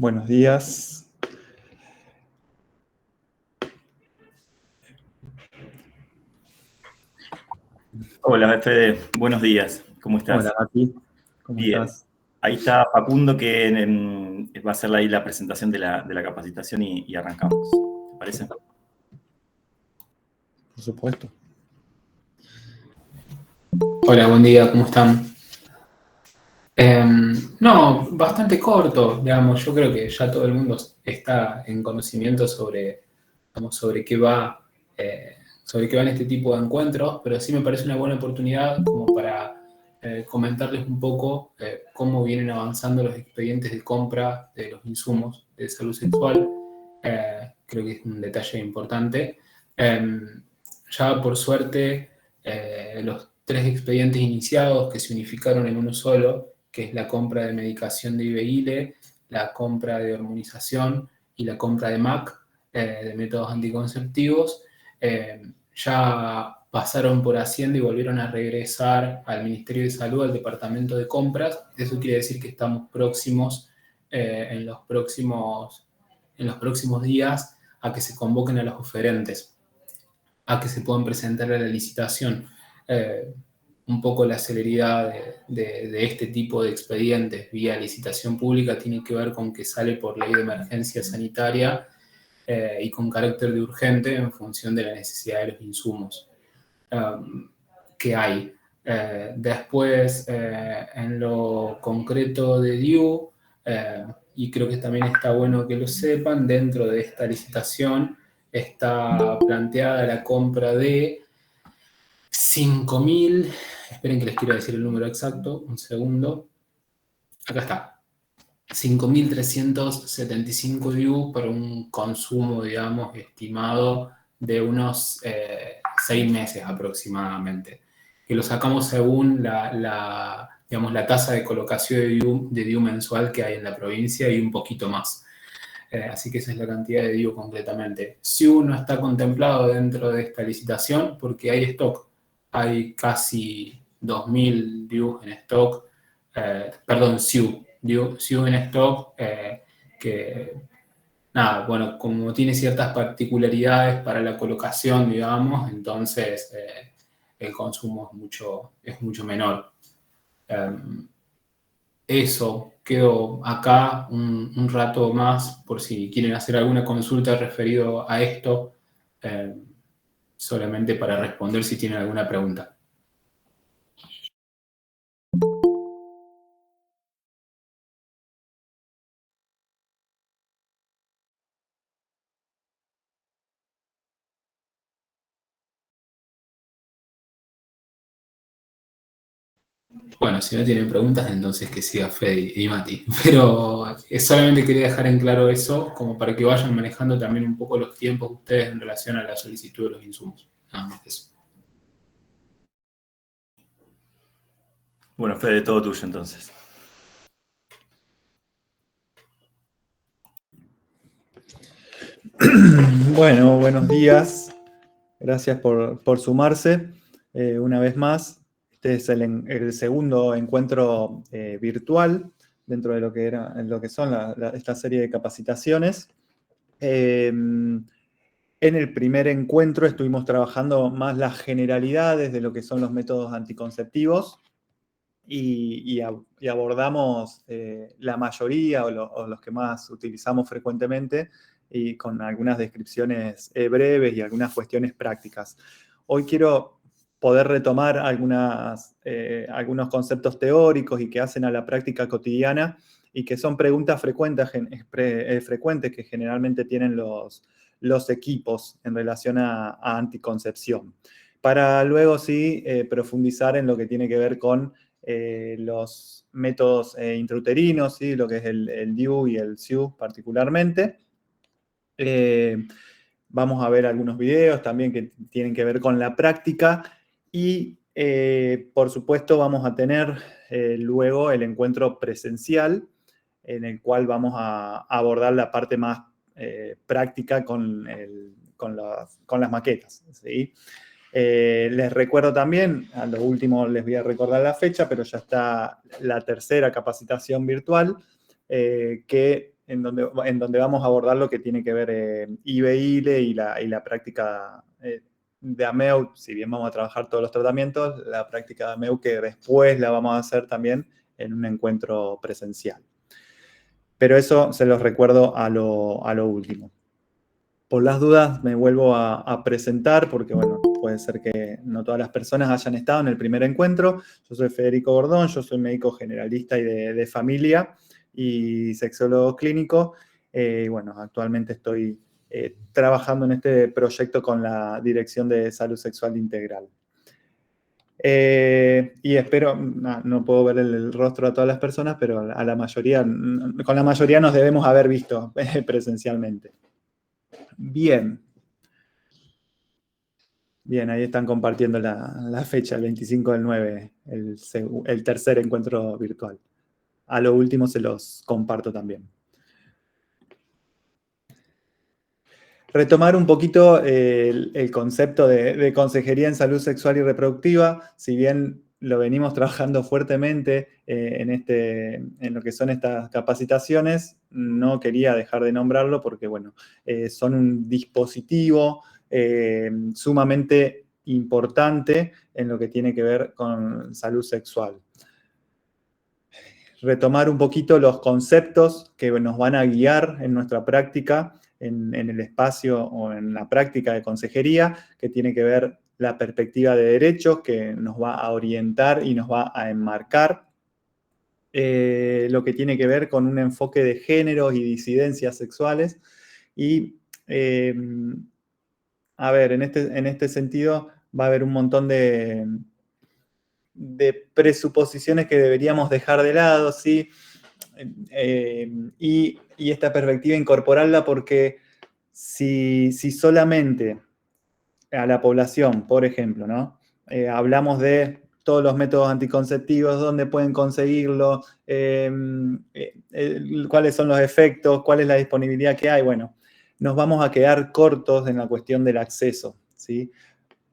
Buenos días. Hola, Fede. Buenos días. ¿Cómo Hola, estás? Mati. ¿Cómo Bien. estás? Ahí está Facundo que va a hacer ahí la presentación de la capacitación y arrancamos. ¿Te parece? Por supuesto. Hola, buen día, ¿cómo están? No, bastante corto, digamos, yo creo que ya todo el mundo está en conocimiento digamos, sobre qué van este tipo de encuentros, pero sí me parece una buena oportunidad como para comentarles un poco cómo vienen avanzando los expedientes de compra de los insumos de salud sexual. Creo que es un detalle importante. Ya por suerte, los tres expedientes iniciados que se unificaron en uno solo, que es la compra de medicación de IBILE, la compra de hormonización y la compra de MAC, de métodos anticonceptivos, ya pasaron por Hacienda y volvieron a regresar al Ministerio de Salud, al Departamento de Compras. Eso quiere decir que estamos próximos, en los próximos días, a que se convoquen a los oferentes, a que se puedan presentar a la licitación. Un poco la celeridad de este tipo de expedientes vía licitación pública tiene que ver con que sale por ley de emergencia sanitaria y con carácter de urgente en función de la necesidad de los insumos que hay. Después, en lo concreto de DIU, y creo que también está bueno que lo sepan, dentro de esta licitación está planteada la compra de 5.000, esperen que les quiero decir el número exacto, un segundo, acá está, 5.375 DIU para un consumo, digamos, estimado de unos 6 meses aproximadamente, que lo sacamos según digamos, la tasa de colocación de DIU mensual que hay en la provincia y un poquito más. Así que esa es la cantidad de DIU concretamente. SIU no está contemplado dentro de esta licitación porque hay stock. Hay casi 2.000 DIU en stock, perdón, SIU en stock, que, nada, bueno, como tiene ciertas particularidades para la colocación, digamos, entonces el consumo es mucho menor. Eso, quedo acá un rato más por si quieren hacer alguna consulta referido a esto, eh, solamente para responder si tienen alguna pregunta. Bueno, si no tienen preguntas, entonces que siga Fede y Mati. Pero solamente quería dejar en claro eso, como para que vayan manejando también un poco los tiempos ustedes en relación a la solicitud de los insumos. Nada más que eso. Bueno, Fede, todo tuyo entonces. Bueno, buenos días. Gracias por sumarse una vez más. Este es el segundo encuentro virtual dentro de lo que son esta serie de capacitaciones. En el primer encuentro estuvimos trabajando más las generalidades de lo que son los métodos anticonceptivos y abordamos la mayoría o los que más utilizamos frecuentemente y con algunas descripciones breves y algunas cuestiones prácticas. Hoy quiero poder retomar algunos conceptos teóricos y que hacen a la práctica cotidiana y que son preguntas frecuentes que generalmente tienen los equipos en relación a anticoncepción. Para luego sí profundizar en lo que tiene que ver con los métodos intrauterinos, ¿sí? Lo que es el DIU y el SIU particularmente. Vamos a ver algunos videos también que tienen que ver con la práctica y, por supuesto, vamos a tener luego el encuentro presencial en el cual vamos a abordar la parte más práctica con las maquetas, ¿sí? Les recuerdo también, a lo último les voy a recordar la fecha, pero ya está la tercera capacitación virtual que en donde vamos a abordar lo que tiene que ver IBE-ILE y la práctica de AMEU. Si bien vamos a trabajar todos los tratamientos, la práctica de AMEU que después la vamos a hacer también en un encuentro presencial. Pero eso se los recuerdo a lo último. Por las dudas me vuelvo a presentar porque, bueno, puede ser que no todas las personas hayan estado en el primer encuentro. Yo soy Federico Gordón, yo soy médico generalista y de familia y sexólogo clínico. Bueno, actualmente estoy trabajando en este proyecto con la Dirección de Salud Sexual Integral. Y espero, no puedo ver el rostro a todas las personas, pero con la mayoría nos debemos haber visto presencialmente. Bien, ahí están compartiendo la fecha, el 25/9, el tercer encuentro virtual. A lo último se los comparto también. Retomar un poquito el concepto de consejería en salud sexual y reproductiva, si bien lo venimos trabajando fuertemente en lo que son estas capacitaciones, no quería dejar de nombrarlo porque, bueno, son un dispositivo sumamente importante en lo que tiene que ver con salud sexual. Retomar un poquito los conceptos que nos van a guiar en nuestra práctica, en el espacio o en la práctica de consejería, que tiene que ver la perspectiva de derechos, que nos va a orientar y nos va a enmarcar, lo que tiene que ver con un enfoque de géneros y disidencias sexuales. Y, a ver, en este sentido va a haber un montón de presuposiciones que deberíamos dejar de lado, ¿sí? Y esta perspectiva incorporarla porque si solamente a la población, por ejemplo, ¿no? Hablamos de todos los métodos anticonceptivos, dónde pueden conseguirlo, cuáles son los efectos, cuál es la disponibilidad que hay, bueno, nos vamos a quedar cortos en la cuestión del acceso, ¿sí?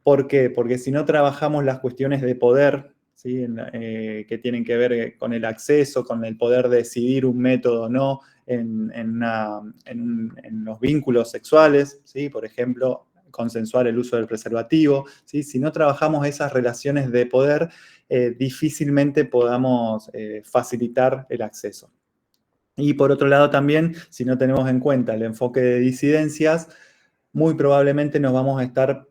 ¿Por qué? Porque si no trabajamos las cuestiones de poder, ¿sí? Que tienen que ver con el acceso, con el poder decidir un método o no en los vínculos sexuales, ¿sí? Por ejemplo, consensuar el uso del preservativo, ¿sí? Si no trabajamos esas relaciones de poder, difícilmente podamos facilitar el acceso. Y por otro lado también, si no tenemos en cuenta el enfoque de disidencias, muy probablemente nos vamos a estar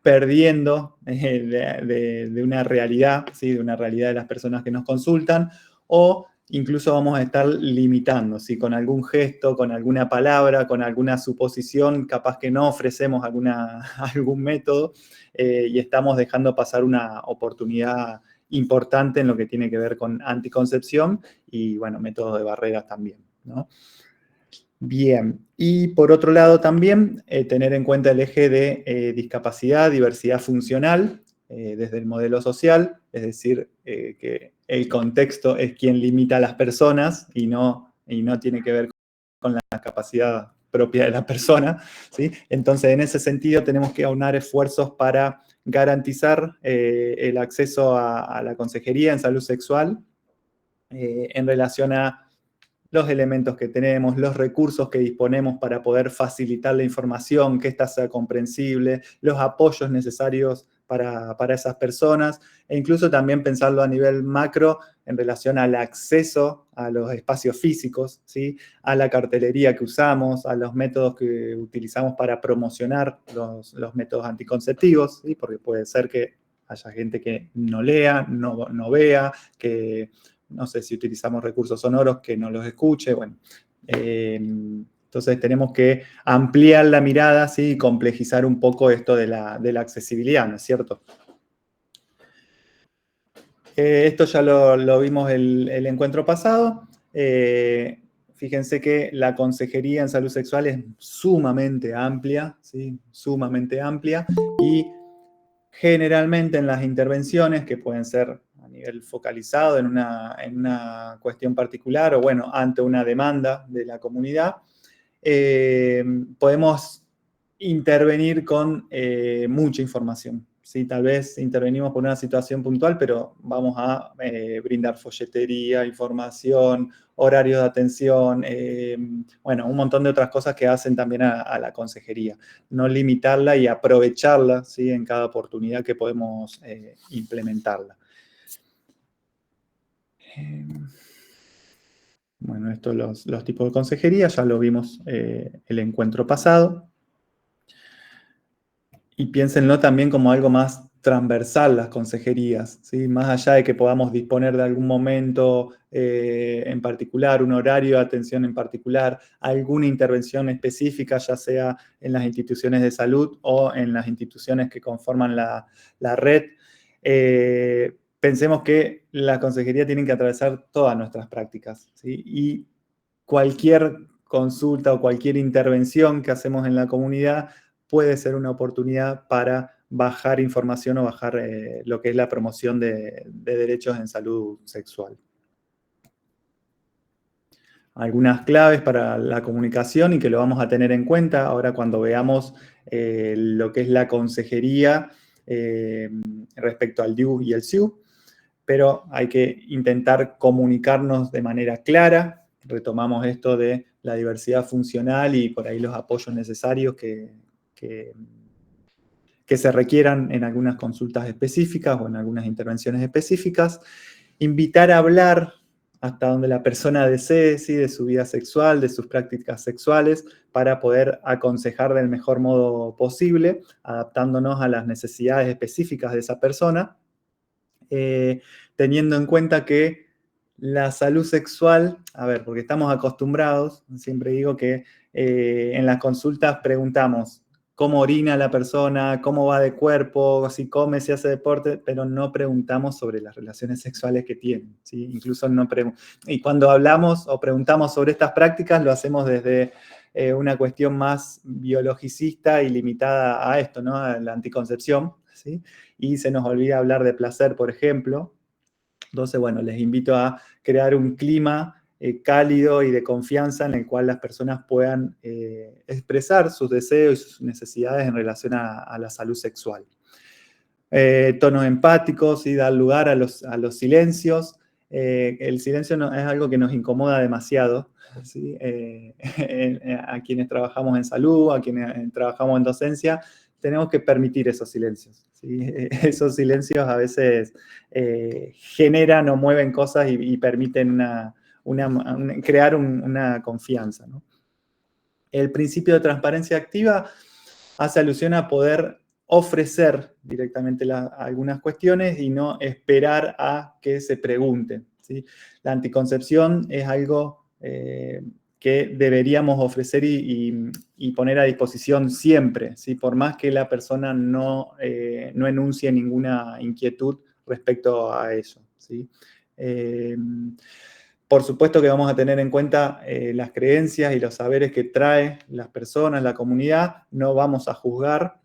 perdiendo de una realidad, ¿sí? De una realidad de las personas que nos consultan, o incluso vamos a estar limitando, ¿sí? Con algún gesto, con alguna palabra, con alguna suposición, capaz que no ofrecemos algún método y estamos dejando pasar una oportunidad importante en lo que tiene que ver con anticoncepción y, bueno, métodos de barreras también, ¿no? Bien, y por otro lado también tener en cuenta el eje de discapacidad, diversidad funcional desde el modelo social, es decir, que el contexto es quien limita a las personas y no tiene que ver con la capacidad propia de la persona, ¿sí? Entonces, en ese sentido, tenemos que aunar esfuerzos para garantizar el acceso a la consejería en salud sexual en relación a los elementos que tenemos, los recursos que disponemos para poder facilitar la información, que ésta sea comprensible, los apoyos necesarios para esas personas, e incluso también pensarlo a nivel macro en relación al acceso a los espacios físicos, ¿sí? A la cartelería que usamos, a los métodos que utilizamos para promocionar los métodos anticonceptivos, ¿sí? Porque puede ser que haya gente que no lea, no vea, que no sé si utilizamos recursos sonoros, que no los escuche, bueno. Entonces tenemos que ampliar la mirada, ¿sí? Y complejizar un poco esto de la accesibilidad, ¿no es cierto? Esto ya lo vimos el encuentro pasado. Fíjense que la consejería en salud sexual es sumamente amplia, ¿sí? Sumamente amplia, y generalmente en las intervenciones, que pueden ser a nivel focalizado en una cuestión particular o, bueno, ante una demanda de la comunidad, podemos intervenir con mucha información, sí, tal vez intervenimos por una situación puntual, pero vamos a brindar folletería, información, horarios de atención, bueno, un montón de otras cosas que hacen también a la consejería. No limitarla y aprovecharla, ¿sí? En cada oportunidad que podemos implementarla. Bueno, estos los tipos de consejería, ya lo vimos el encuentro pasado. Y piénsenlo también como algo más transversal las consejerías, ¿sí? Más allá de que podamos disponer de algún momento en particular, un horario de atención en particular, alguna intervención específica, ya sea en las instituciones de salud o en las instituciones que conforman la red, pensemos que la consejería tiene que atravesar todas nuestras prácticas, ¿sí? Y cualquier consulta o cualquier intervención que hacemos en la comunidad puede ser una oportunidad para bajar información o bajar lo que es la promoción de derechos en salud sexual. Algunas claves para la comunicación y que lo vamos a tener en cuenta ahora cuando veamos lo que es la consejería respecto al DIU y el SIU, pero hay que intentar comunicarnos de manera clara. Retomamos esto de la diversidad funcional y por ahí los apoyos necesarios que se requieran en algunas consultas específicas o en algunas intervenciones específicas. Invitar a hablar hasta donde la persona desee, ¿sí? De su vida sexual, de sus prácticas sexuales, para poder aconsejar del mejor modo posible, adaptándonos a las necesidades específicas de esa persona, teniendo en cuenta que la salud sexual, a ver, porque estamos acostumbrados, siempre digo que en las consultas preguntamos cómo orina la persona, cómo va de cuerpo, si come, si hace deporte, pero no preguntamos sobre las relaciones sexuales que tienen, ¿sí? Incluso no y cuando hablamos o preguntamos sobre estas prácticas, lo hacemos desde una cuestión más biologicista y limitada a esto, ¿no? A la anticoncepción, ¿sí? Y se nos olvida hablar de placer, por ejemplo. Entonces, bueno, les invito a crear un clima cálido y de confianza en el cual las personas puedan expresar sus deseos y sus necesidades en relación a la salud sexual. Tonos empáticos y dar lugar a los silencios. El silencio es algo que nos incomoda demasiado, ¿sí? A quienes trabajamos en salud, a quienes trabajamos en docencia, tenemos que permitir esos silencios, ¿sí? Esos silencios a veces generan o mueven cosas y permiten crear una confianza, ¿no? El principio de transparencia activa hace alusión a poder ofrecer directamente algunas cuestiones y no esperar a que se pregunten, ¿sí? La anticoncepción es algo que deberíamos ofrecer y poner a disposición siempre, ¿sí? Por más que la persona no enuncie ninguna inquietud respecto a eso, ¿sí? Por supuesto que vamos a tener en cuenta las creencias y los saberes que trae las personas, la comunidad. No vamos a juzgar,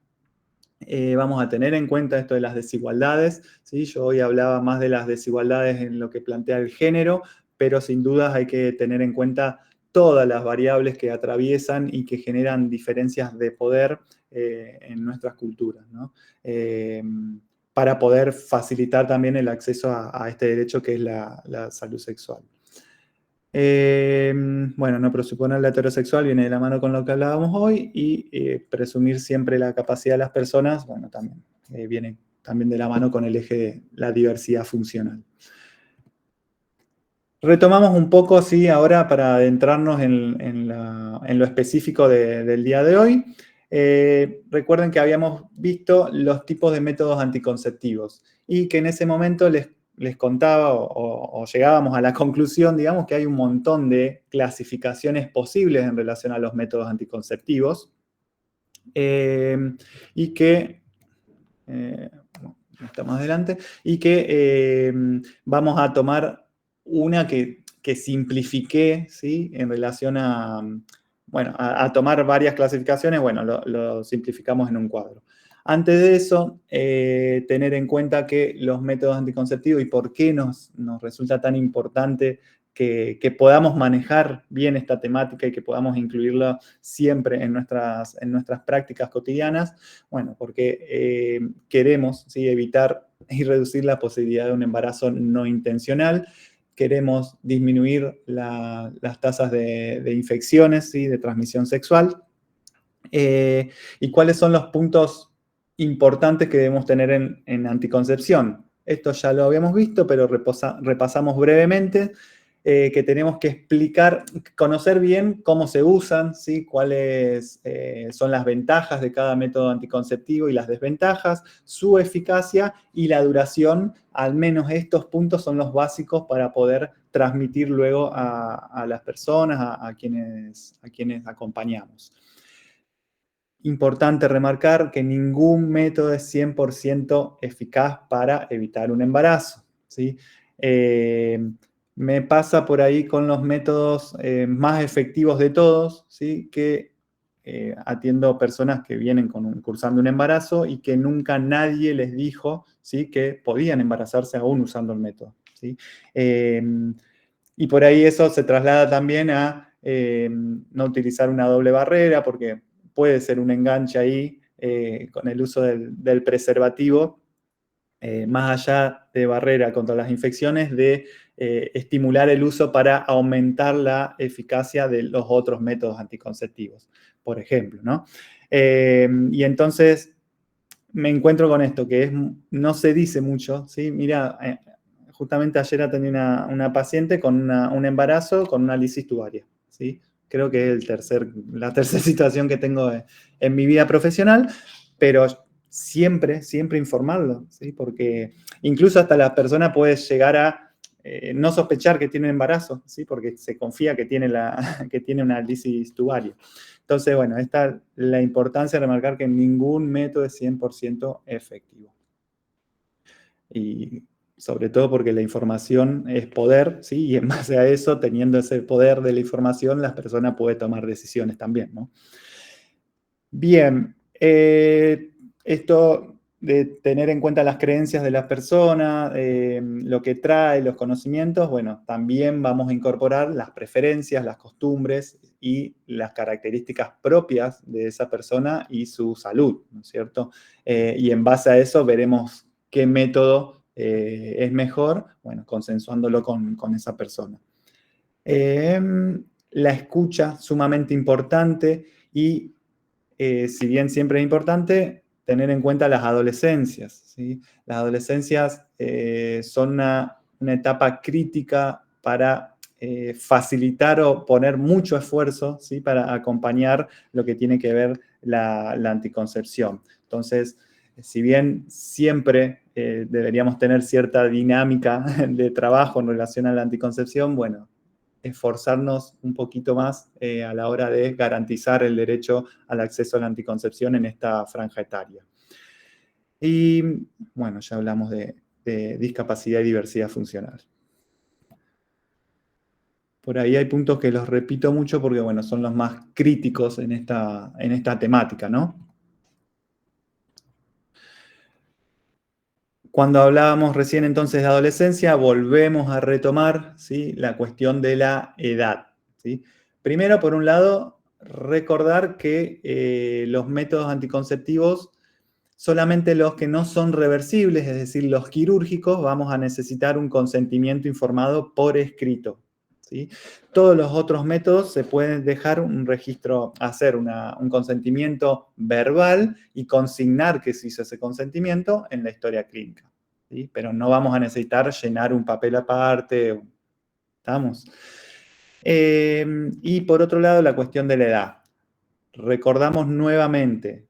vamos a tener en cuenta esto de las desigualdades, ¿sí? Yo hoy hablaba más de las desigualdades en lo que plantea el género, pero sin dudas hay que tener en cuenta todas las variables que atraviesan y que generan diferencias de poder en nuestras culturas, ¿no? Para poder facilitar también el acceso a este derecho que es la salud sexual. Bueno, no presuponer la heterosexual viene de la mano con lo que hablábamos hoy y presumir siempre la capacidad de las personas, bueno, también viene también de la mano con el eje de la diversidad funcional. Retomamos un poco, sí, ahora para adentrarnos en lo específico del día de hoy. Recuerden que habíamos visto los tipos de métodos anticonceptivos y que en ese momento les contaba o llegábamos a la conclusión, digamos, que hay un montón de clasificaciones posibles en relación a los métodos anticonceptivos y que, está más adelante, y que vamos a tomar una que simplifiqué, ¿sí? En relación a, bueno, a tomar varias clasificaciones, bueno, lo simplificamos en un cuadro. Antes de eso, tener en cuenta que los métodos anticonceptivos y por qué nos resulta tan importante que podamos manejar bien esta temática y que podamos incluirla siempre en nuestras prácticas cotidianas? Bueno, porque queremos, ¿sí?, evitar y reducir la posibilidad de un embarazo no intencional. Queremos disminuir las tasas de infecciones, ¿sí?, de transmisión sexual. ¿Y cuáles son los puntos importantes que debemos tener en anticoncepción? Esto ya lo habíamos visto, pero repasamos brevemente. Que tenemos que conocer bien cómo se usan, ¿sí?, cuáles son las ventajas de cada método anticonceptivo y las desventajas, su eficacia y la duración. Al menos estos puntos son los básicos para poder transmitir luego a las personas, a quienes acompañamos. Importante remarcar que ningún método es 100% eficaz para evitar un embarazo, ¿sí? Me pasa por ahí con los métodos más efectivos de todos, ¿sí?, que atiendo personas que vienen cursando un embarazo y que nunca nadie les dijo, ¿sí?, que podían embarazarse aún usando el método, ¿sí? Y por ahí eso se traslada también a no utilizar una doble barrera, porque puede ser un enganche ahí con el uso del preservativo, más allá de barrera contra las infecciones, de estimular el uso para aumentar la eficacia de los otros métodos anticonceptivos, por ejemplo, ¿no? Y entonces me encuentro con esto, que no se dice mucho, ¿sí? Mira, justamente ayer atendí una paciente con un embarazo con una lisis tubaria, ¿sí? Creo que es la tercera situación que tengo en mi vida profesional, pero siempre informarlo, ¿sí? Porque incluso hasta la persona puede llegar a no sospechar que tiene un embarazo, ¿sí?, porque se confía que tiene una lisis tubaria. Entonces, bueno, esta es la importancia de remarcar que ningún método es 100% efectivo. Y sobre todo porque la información es poder, ¿sí? Y en base a eso, teniendo ese poder de la información, las personas pueden tomar decisiones también, ¿no? Bien, esto de tener en cuenta las creencias de las personas, lo que trae, los conocimientos, bueno, también vamos a incorporar las preferencias, las costumbres y las características propias de esa persona y su salud, ¿no es cierto? Y en base a eso veremos qué método es mejor, bueno, consensuándolo con esa persona. La escucha, sumamente importante, y si bien siempre es importante, tener en cuenta las adolescencias, ¿sí? Las adolescencias son una etapa crítica para facilitar o poner mucho esfuerzo, ¿sí?, para acompañar lo que tiene que ver la anticoncepción. Entonces, si bien siempre deberíamos tener cierta dinámica de trabajo en relación a la anticoncepción, bueno, esforzarnos un poquito más a la hora de garantizar el derecho al acceso a la anticoncepción en esta franja etaria. Y bueno, ya hablamos de discapacidad y diversidad funcional. Por ahí hay puntos que los repito mucho porque, bueno, son los más críticos en esta temática, ¿no? Cuando hablábamos recién entonces de adolescencia, volvemos a retomar, ¿sí?, la cuestión de la edad, ¿sí? Primero, por un lado, recordar que los métodos anticonceptivos, solamente los que no son reversibles, es decir, los quirúrgicos, vamos a necesitar un consentimiento informado por escrito, ¿sí? Todos los otros métodos se pueden dejar un registro, hacer un consentimiento verbal y consignar que se hizo ese consentimiento en la historia clínica, ¿sí? Pero no vamos a necesitar llenar un papel aparte, ¿estamos? Y por otro lado, la cuestión de la edad. Recordamos nuevamente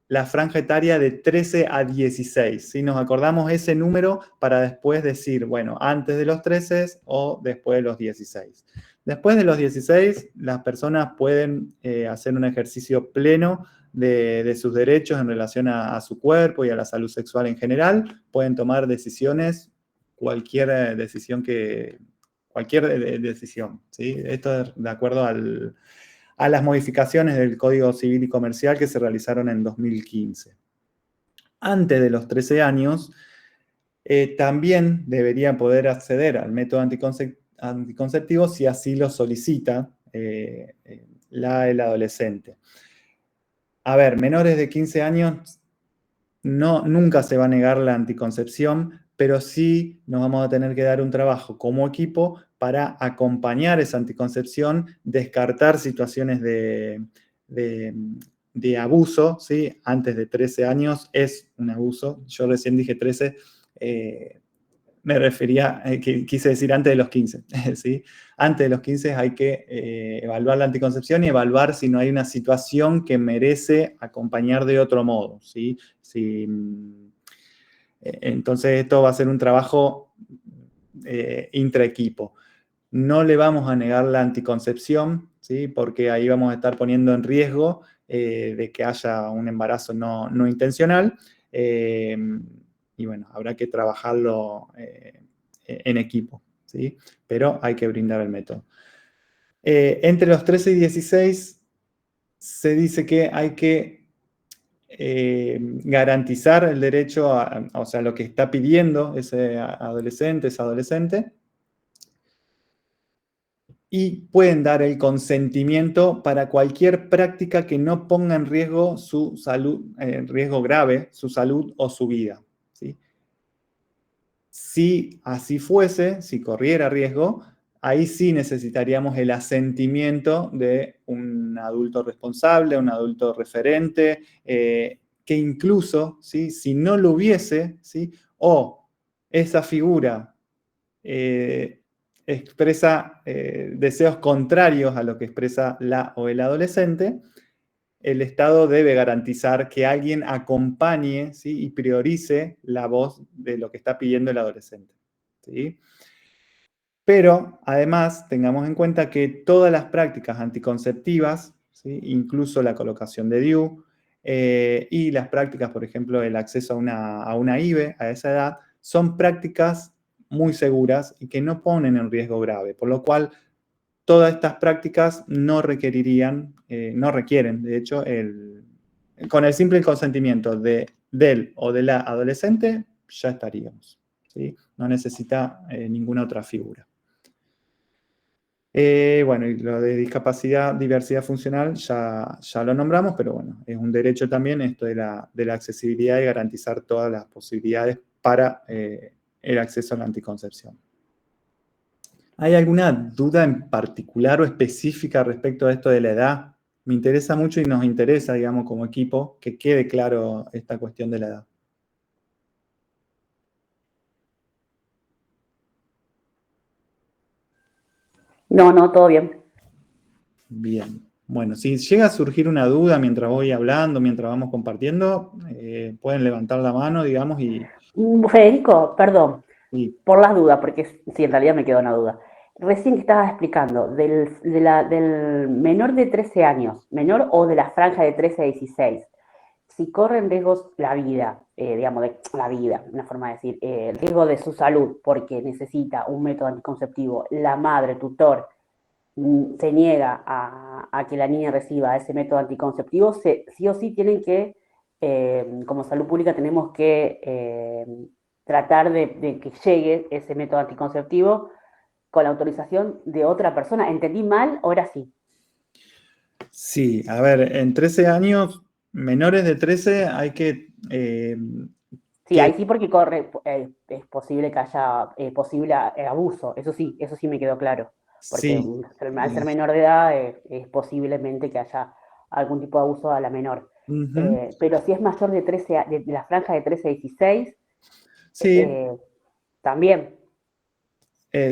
la franja etaria de 13 a 16. ¿Sí? Nos acordamos ese número para después decir, bueno, antes de los 13 o después de los 16. Después de los 16, las personas pueden hacer un ejercicio pleno de sus derechos en relación a su cuerpo y a la salud sexual en general. Pueden tomar decisiones, cualquier decisión. ¿Sí? Esto es de acuerdo a las modificaciones del Código Civil y Comercial que se realizaron en 2015. Antes de los 13 años, también deberían poder acceder al método anticonceptivo si así lo solicita el adolescente. A ver, menores de 15 años nunca se va a negar la anticoncepción, pero sí nos vamos a tener que dar un trabajo como equipo para acompañar esa anticoncepción, descartar situaciones de abuso, ¿sí? Antes de 13 años es un abuso. Yo recién dije 13, me refería, quise decir antes de los 15, ¿sí? Antes de los 15 hay que evaluar la anticoncepción y evaluar si no hay una situación que merece acompañar de otro modo, ¿sí? Entonces esto va a ser un trabajo intraequipo. No le vamos a negar la anticoncepción, ¿sí? Porque ahí vamos a estar poniendo en riesgo de que haya un embarazo no intencional. Y bueno, habrá que trabajarlo en equipo, ¿sí? Pero hay que brindar el método. Entre los 13 y 16 se dice que hay que garantizar el derecho o sea, lo que está pidiendo ese adolescente, esa adolescente, y pueden dar el consentimiento para cualquier práctica que no ponga en riesgo su salud, en riesgo grave, su salud o su vida, ¿sí? Si así fuese, si corriera riesgo, ahí sí necesitaríamos el asentimiento de un adulto responsable, un adulto referente, que incluso, ¿sí? Si no lo hubiese, ¿sí? O esa figura expresa deseos contrarios a lo que expresa la o el adolescente, el Estado debe garantizar que alguien acompañe, ¿sí? Y priorice la voz de lo que está pidiendo el adolescente, ¿sí? Pero, además, tengamos en cuenta que todas las prácticas anticonceptivas, ¿sí? Incluso la colocación de DIU, y las prácticas, por ejemplo, el acceso a una IVE a esa edad, son prácticas muy seguras y que no ponen en riesgo grave, por lo cual todas estas prácticas no requieren, de hecho, con el simple consentimiento del o de la adolescente, ya estaríamos, ¿sí? No necesita ninguna otra figura. Bueno, y lo de discapacidad, diversidad funcional, ya lo nombramos, pero bueno, es un derecho también esto de la accesibilidad y garantizar todas las posibilidades para el acceso a la anticoncepción. ¿Hay alguna duda en particular o específica respecto a esto de la edad? Me interesa mucho y nos interesa, digamos, como equipo, que quede claro esta cuestión de la edad. No, todo bien. Bien. Bueno, si llega a surgir una duda mientras voy hablando, mientras vamos compartiendo, pueden levantar la mano, digamos, y Federico, perdón, por las dudas, porque sí, en realidad me quedó una duda. Recién que estabas explicando del menor de 13 años, menor o de la franja de 13 a 16, si corre en riesgos la vida, digamos, de la vida, una forma de decir, el riesgo de su salud porque necesita un método anticonceptivo, la madre, tutor, se niega a que la niña reciba ese método anticonceptivo, sí o sí tienen que, como salud pública, tenemos que tratar de que llegue ese método anticonceptivo con la autorización de otra persona. ¿Entendí mal? Ahora sí. Sí, a ver, en 13 años, menores de 13 hay que... Sí, ahí sí porque corre, es posible que haya posible abuso, eso sí me quedó claro, porque sí, al ser menor de edad es posiblemente que haya algún tipo de abuso a la menor. Pero si es mayor de 13, de la franja de 13 a 16, sí. También.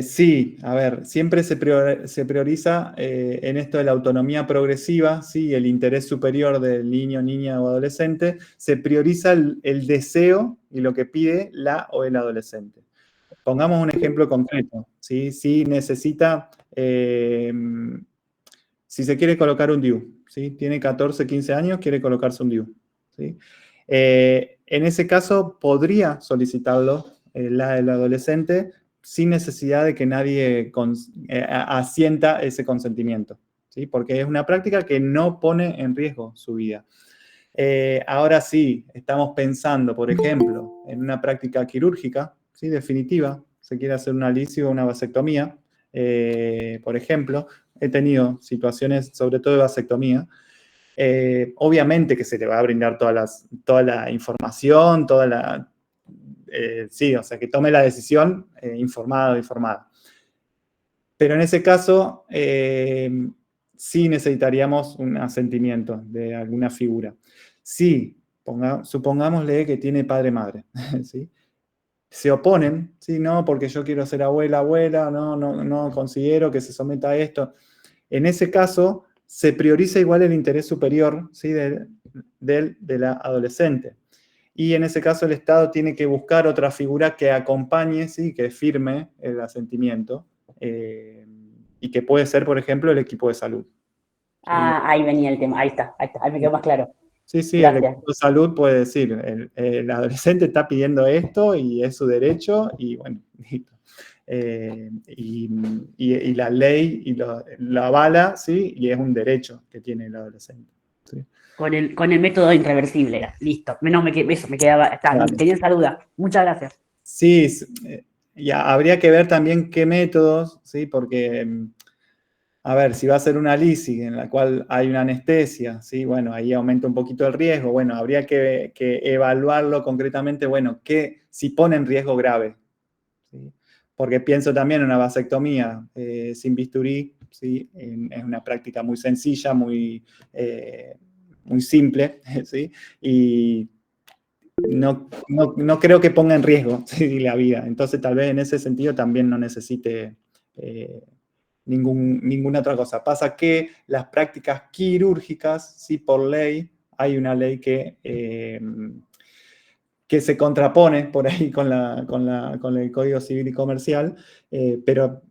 Sí, a ver, siempre se prioriza en esto de la autonomía progresiva, ¿sí? El interés superior del niño, niña o adolescente, se prioriza el deseo y lo que pide la o el adolescente. Pongamos un ejemplo concreto, ¿sí? Si necesita, si se quiere colocar un DIU, ¿sí? Tiene 14, 15 años, quiere colocarse un DIU, ¿sí? En ese caso, podría solicitarlo el adolescente sin necesidad de que nadie asienta ese consentimiento, ¿sí? Porque es una práctica que no pone en riesgo su vida. Ahora sí, estamos pensando, por ejemplo, en una práctica quirúrgica, ¿sí? Definitiva, se quiere hacer una lisis o una vasectomía, por ejemplo, he tenido situaciones, sobre todo de vasectomía. Obviamente que se le va a brindar toda la información, sí, o sea, que tome la decisión informada o informada. Pero en ese caso, sí necesitaríamos un asentimiento de alguna figura. Sí, supongámosle que tiene padre-madre, ¿sí? Se oponen, ¿sí? No, porque yo quiero ser abuela, no considero que se someta a esto. En ese caso, se prioriza igual el interés superior, ¿sí? de la adolescente. Y en ese caso el Estado tiene que buscar otra figura que acompañe, ¿sí? Que firme el asentimiento, y que puede ser, por ejemplo, el equipo de salud. Ahí venía el tema, ahí está, ahí me quedó más claro. Sí, el Gracias. equipo de salud puede decir, el adolescente está pidiendo esto y es su derecho, y bueno, listo. Y la ley lo avala, ¿sí? Y es un derecho que tiene el adolescente. ¿Sí? Con el método irreversible era. Listo. Eso me quedaba. Claro. Tenía esa duda. Muchas gracias. Sí, ya habría que ver también qué métodos, ¿sí? Porque, a ver, si va a ser una LISI en la cual hay una anestesia, ¿sí? Bueno, ahí aumenta un poquito el riesgo. Bueno, habría que evaluarlo concretamente, bueno, si pone en riesgo grave, ¿sí? Porque pienso también en una vasectomía sin bisturí, ¿sí? Es una práctica muy sencilla, muy simple, ¿sí? Y no creo que ponga en riesgo, ¿sí? La vida. Entonces, tal vez en ese sentido también no necesite ninguna otra cosa. Pasa que las prácticas quirúrgicas, ¿sí? Por ley, hay una ley que se contrapone por ahí con el Código Civil y Comercial, pero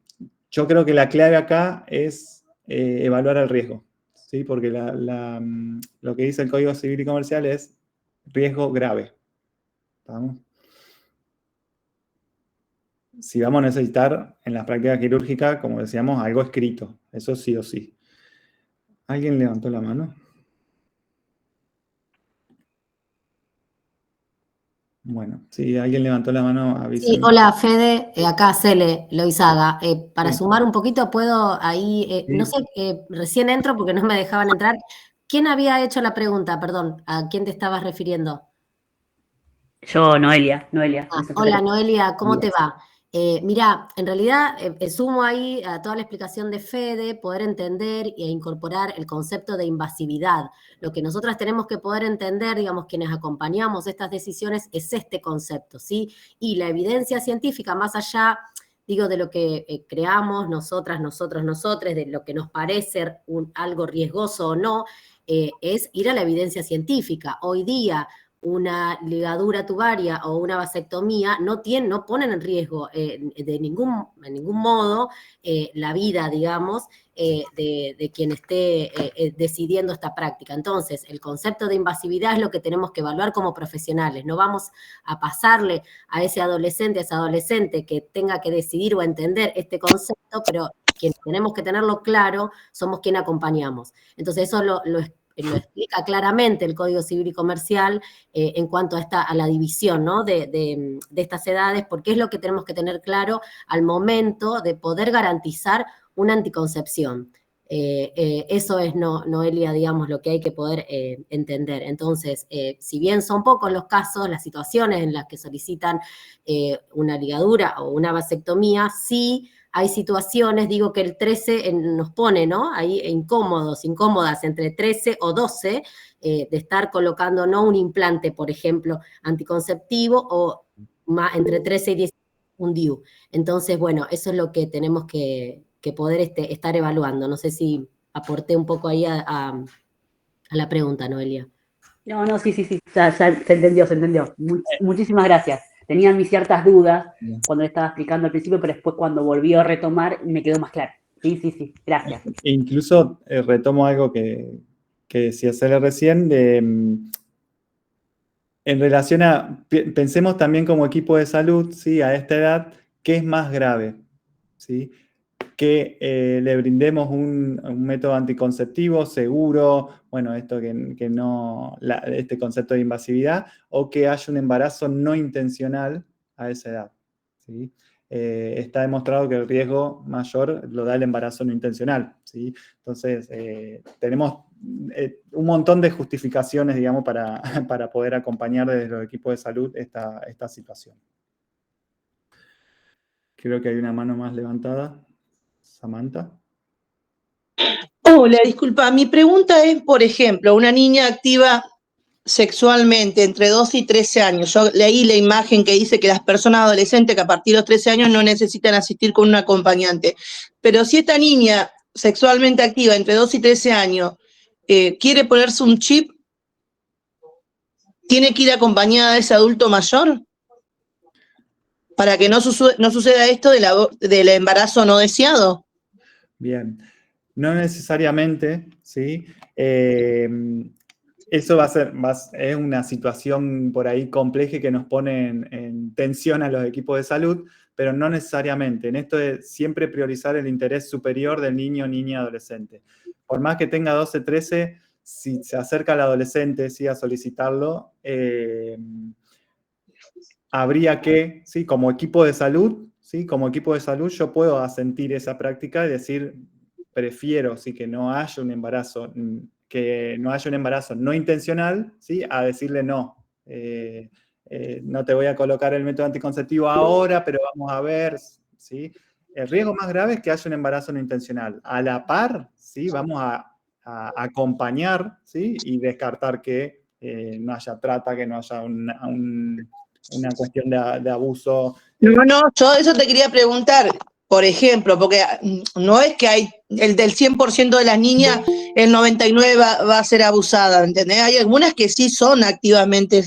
yo creo que la clave acá es evaluar el riesgo, ¿sí? Porque lo que dice el Código Civil y Comercial es riesgo grave. ¿Vamos? Si vamos a necesitar en la práctica quirúrgica, como decíamos, algo escrito, eso sí o sí. ¿Alguien levantó la mano? Bueno, si alguien levantó la mano, avísenme. Sí, hola Fede, acá Cele Loizaga. Para Sí. sumar un poquito, puedo ahí, Sí. no sé, recién entro porque no me dejaban entrar. ¿Quién había hecho la pregunta? Perdón, ¿a quién te estabas refiriendo? Yo, Noelia. Hola Noelia, ¿cómo te va? Mira, en realidad sumo ahí a toda la explicación de Fede, poder entender e incorporar el concepto de invasividad. Lo que nosotras tenemos que poder entender, digamos, quienes acompañamos estas decisiones, es este concepto, ¿sí? Y la evidencia científica, más allá, digo, de lo que creamos nosotras, nosotres, de lo que nos parece algo riesgoso o no, es ir a la evidencia científica. Hoy día, una ligadura tubaria o una vasectomía no ponen en riesgo en ningún modo la vida, digamos, de quien esté decidiendo esta práctica. Entonces, el concepto de invasividad es lo que tenemos que evaluar como profesionales. No vamos a pasarle a ese adolescente, a esa adolescente que tenga que decidir o entender este concepto, pero quien tenemos que tenerlo claro somos quien acompañamos. Entonces, eso lo explica claramente el Código Civil y Comercial en cuanto a la división, ¿no? de estas edades, porque es lo que tenemos que tener claro al momento de poder garantizar una anticoncepción. Eso es, Noelia, digamos, lo que hay que poder entender. Entonces, si bien son pocos los casos, las situaciones en las que solicitan una ligadura o una vasectomía, sí hay situaciones, digo que el 13 nos pone, ¿no? Ahí incómodas, entre 13 o 12, de estar colocando no un implante, por ejemplo, anticonceptivo, o entre 13 y 10 un DIU. Entonces, bueno, eso es lo que tenemos que poder estar evaluando. No sé si aporté un poco ahí a la pregunta, Noelia. No, sí. Ya se entendió. Muchísimas gracias. Tenía mis ciertas dudas cuando le estaba explicando al principio, pero después cuando volvió a retomar me quedó más claro. Sí, gracias. E incluso retomo algo que decía Cele recién, en relación pensemos también como equipo de salud, ¿sí? A esta edad, ¿qué es más grave? ¿Sí? Que le brindemos un método anticonceptivo seguro, bueno, esto que no, este concepto de invasividad, o que haya un embarazo no intencional a esa edad, ¿sí? está demostrado que el riesgo mayor lo da el embarazo no intencional, ¿sí? Entonces, tenemos un montón de justificaciones, digamos, para poder acompañar desde los equipos de salud esta situación. Creo que hay una mano más levantada. Samantha. Hola, disculpa. Mi pregunta es, por ejemplo, una niña activa sexualmente entre 12 y 13 años. Yo leí la imagen que dice que las personas adolescentes que a partir de los 13 años no necesitan asistir con un acompañante. Pero si esta niña sexualmente activa entre 12 y 13 años quiere ponerse un chip, ¿tiene que ir acompañada de ese adulto mayor? Para que no suceda esto del embarazo no deseado. Bien. No necesariamente, ¿sí? Eso es una situación por ahí compleja que nos pone en tensión a los equipos de salud, pero no necesariamente. En esto es siempre priorizar el interés superior del niño, niña, adolescente. Por más que tenga 12, 13, si se acerca al adolescente, ¿sí?, a solicitarlo, habría que, ¿sí?, como equipo de salud, ¿sí?, como equipo de salud yo puedo asentir esa práctica y decir, prefiero, ¿sí?, que no haya un embarazo no intencional, ¿sí?, a decirle no. No te voy a colocar el método anticonceptivo ahora, pero vamos a ver, ¿sí? El riesgo más grave es que haya un embarazo no intencional. A la par, ¿sí?, vamos a acompañar, ¿sí?, y descartar que no haya trata, que no haya una cuestión de abuso. No, yo eso te quería preguntar, por ejemplo, porque no es que hay el del 100% de las niñas, el 99% va a ser abusada, ¿entendés? Hay algunas que sí son activamente,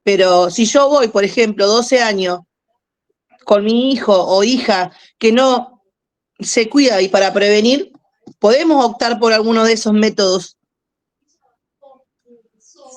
pero si yo voy, por ejemplo, 12 años con mi hijo o hija que no se cuida y para prevenir, ¿podemos optar por alguno de esos métodos?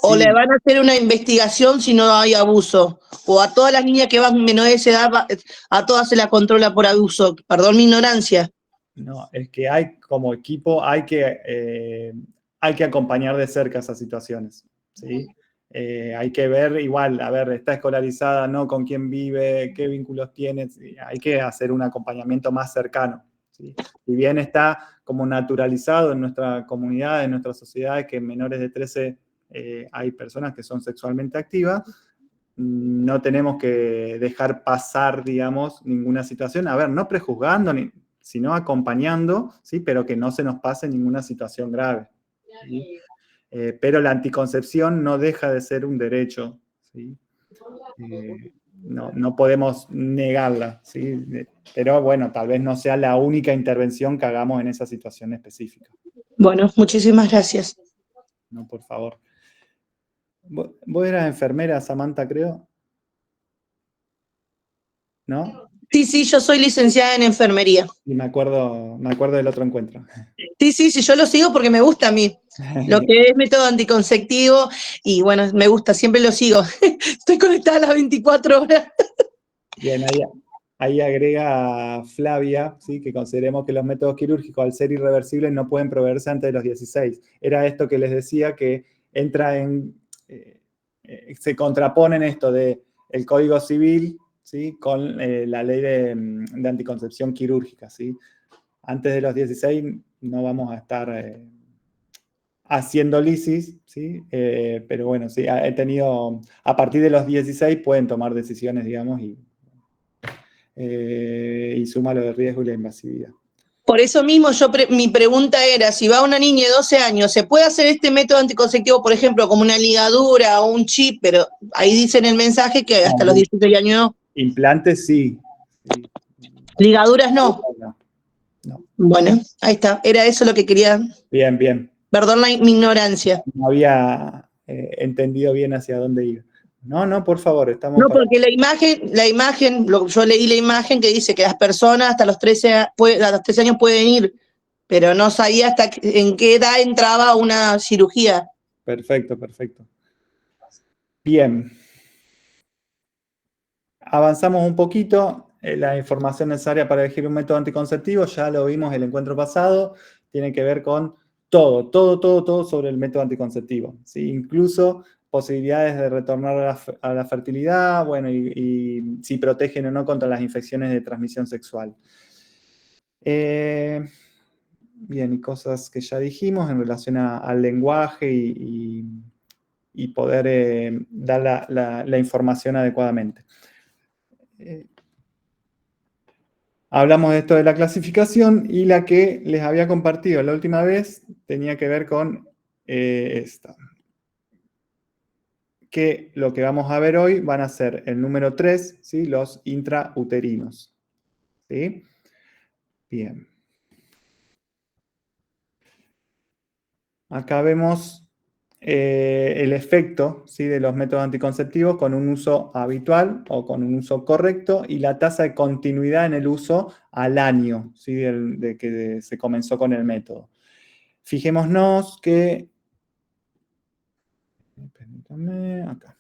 ¿O le van a hacer una investigación si no hay abuso? ¿O a todas las niñas que van menores de edad, a todas se la controla por abuso? Perdón mi ignorancia. No, es que como equipo hay que acompañar de cerca esas situaciones, ¿sí? Hay que ver igual, a ver, está escolarizada, ¿no? ¿Con quién vive? ¿Qué vínculos tiene? ¿Sí? Hay que hacer un acompañamiento más cercano, ¿sí? Si bien está como naturalizado en nuestra comunidad, en nuestra sociedad, que en menores de 13 hay personas que son sexualmente activas, no tenemos que dejar pasar, digamos, ninguna situación. A ver, no prejuzgando, sino acompañando, ¿sí?, pero que no se nos pase ninguna situación grave, ¿sí? Pero la anticoncepción no deja de ser un derecho, ¿sí? No podemos negarla, ¿sí? Pero bueno, tal vez no sea la única intervención que hagamos en esa situación específica. Bueno, muchísimas gracias. No, por favor. ¿Vos eras enfermera, Samantha, creo? ¿No? Sí, yo soy licenciada en enfermería. Y me acuerdo del otro encuentro. Sí, yo lo sigo porque me gusta a mí. Lo que es método anticonceptivo, y bueno, me gusta, siempre lo sigo. Estoy conectada a las 24 horas. Bien, ahí agrega Flavia, ¿sí?, que consideremos que los métodos quirúrgicos, al ser irreversibles, no pueden proveerse antes de los 16. Era esto que les decía, que se contraponen esto de el Código Civil, ¿sí?, con la ley de anticoncepción quirúrgica, ¿sí? Antes de los 16 no vamos a estar haciendo lisis, ¿sí? Pero bueno, sí, a partir de los 16 pueden tomar decisiones, digamos, y suma lo de riesgo y la invasividad. Por eso mismo mi pregunta era, si va una niña de 12 años, ¿se puede hacer este método anticonceptivo, por ejemplo, como una ligadura o un chip? Pero ahí dice en el mensaje que hasta los 16 años no. Implantes sí. Ligaduras no. No. Bueno, ahí está. Era eso lo que quería. Bien. Perdón mi ignorancia. No había entendido bien hacia dónde iba. No, por favor, estamos... No, porque la imagen, yo leí la imagen que dice que las personas hasta los 13 años pueden ir, pero no sabía hasta en qué edad entraba una cirugía. Perfecto. Bien. Avanzamos un poquito. La información necesaria para elegir un método anticonceptivo, ya lo vimos el encuentro pasado, tiene que ver con todo sobre el método anticonceptivo, ¿sí? Incluso posibilidades de retornar a la fertilidad, bueno, y si protegen o no contra las infecciones de transmisión sexual. Bien, y cosas que ya dijimos en relación al lenguaje y poder dar la información adecuadamente. Hablamos de esto de la clasificación y la que les había compartido la última vez tenía que ver con esta. Que lo que vamos a ver hoy van a ser el número 3, ¿sí? Los intrauterinos. ¿Sí? Bien. Acá vemos el efecto, ¿sí? De los métodos anticonceptivos con un uso habitual o con un uso correcto y la tasa de continuidad en el uso al año, ¿sí? de que se comenzó con el método. Fijémonos que... Permítanme, acá.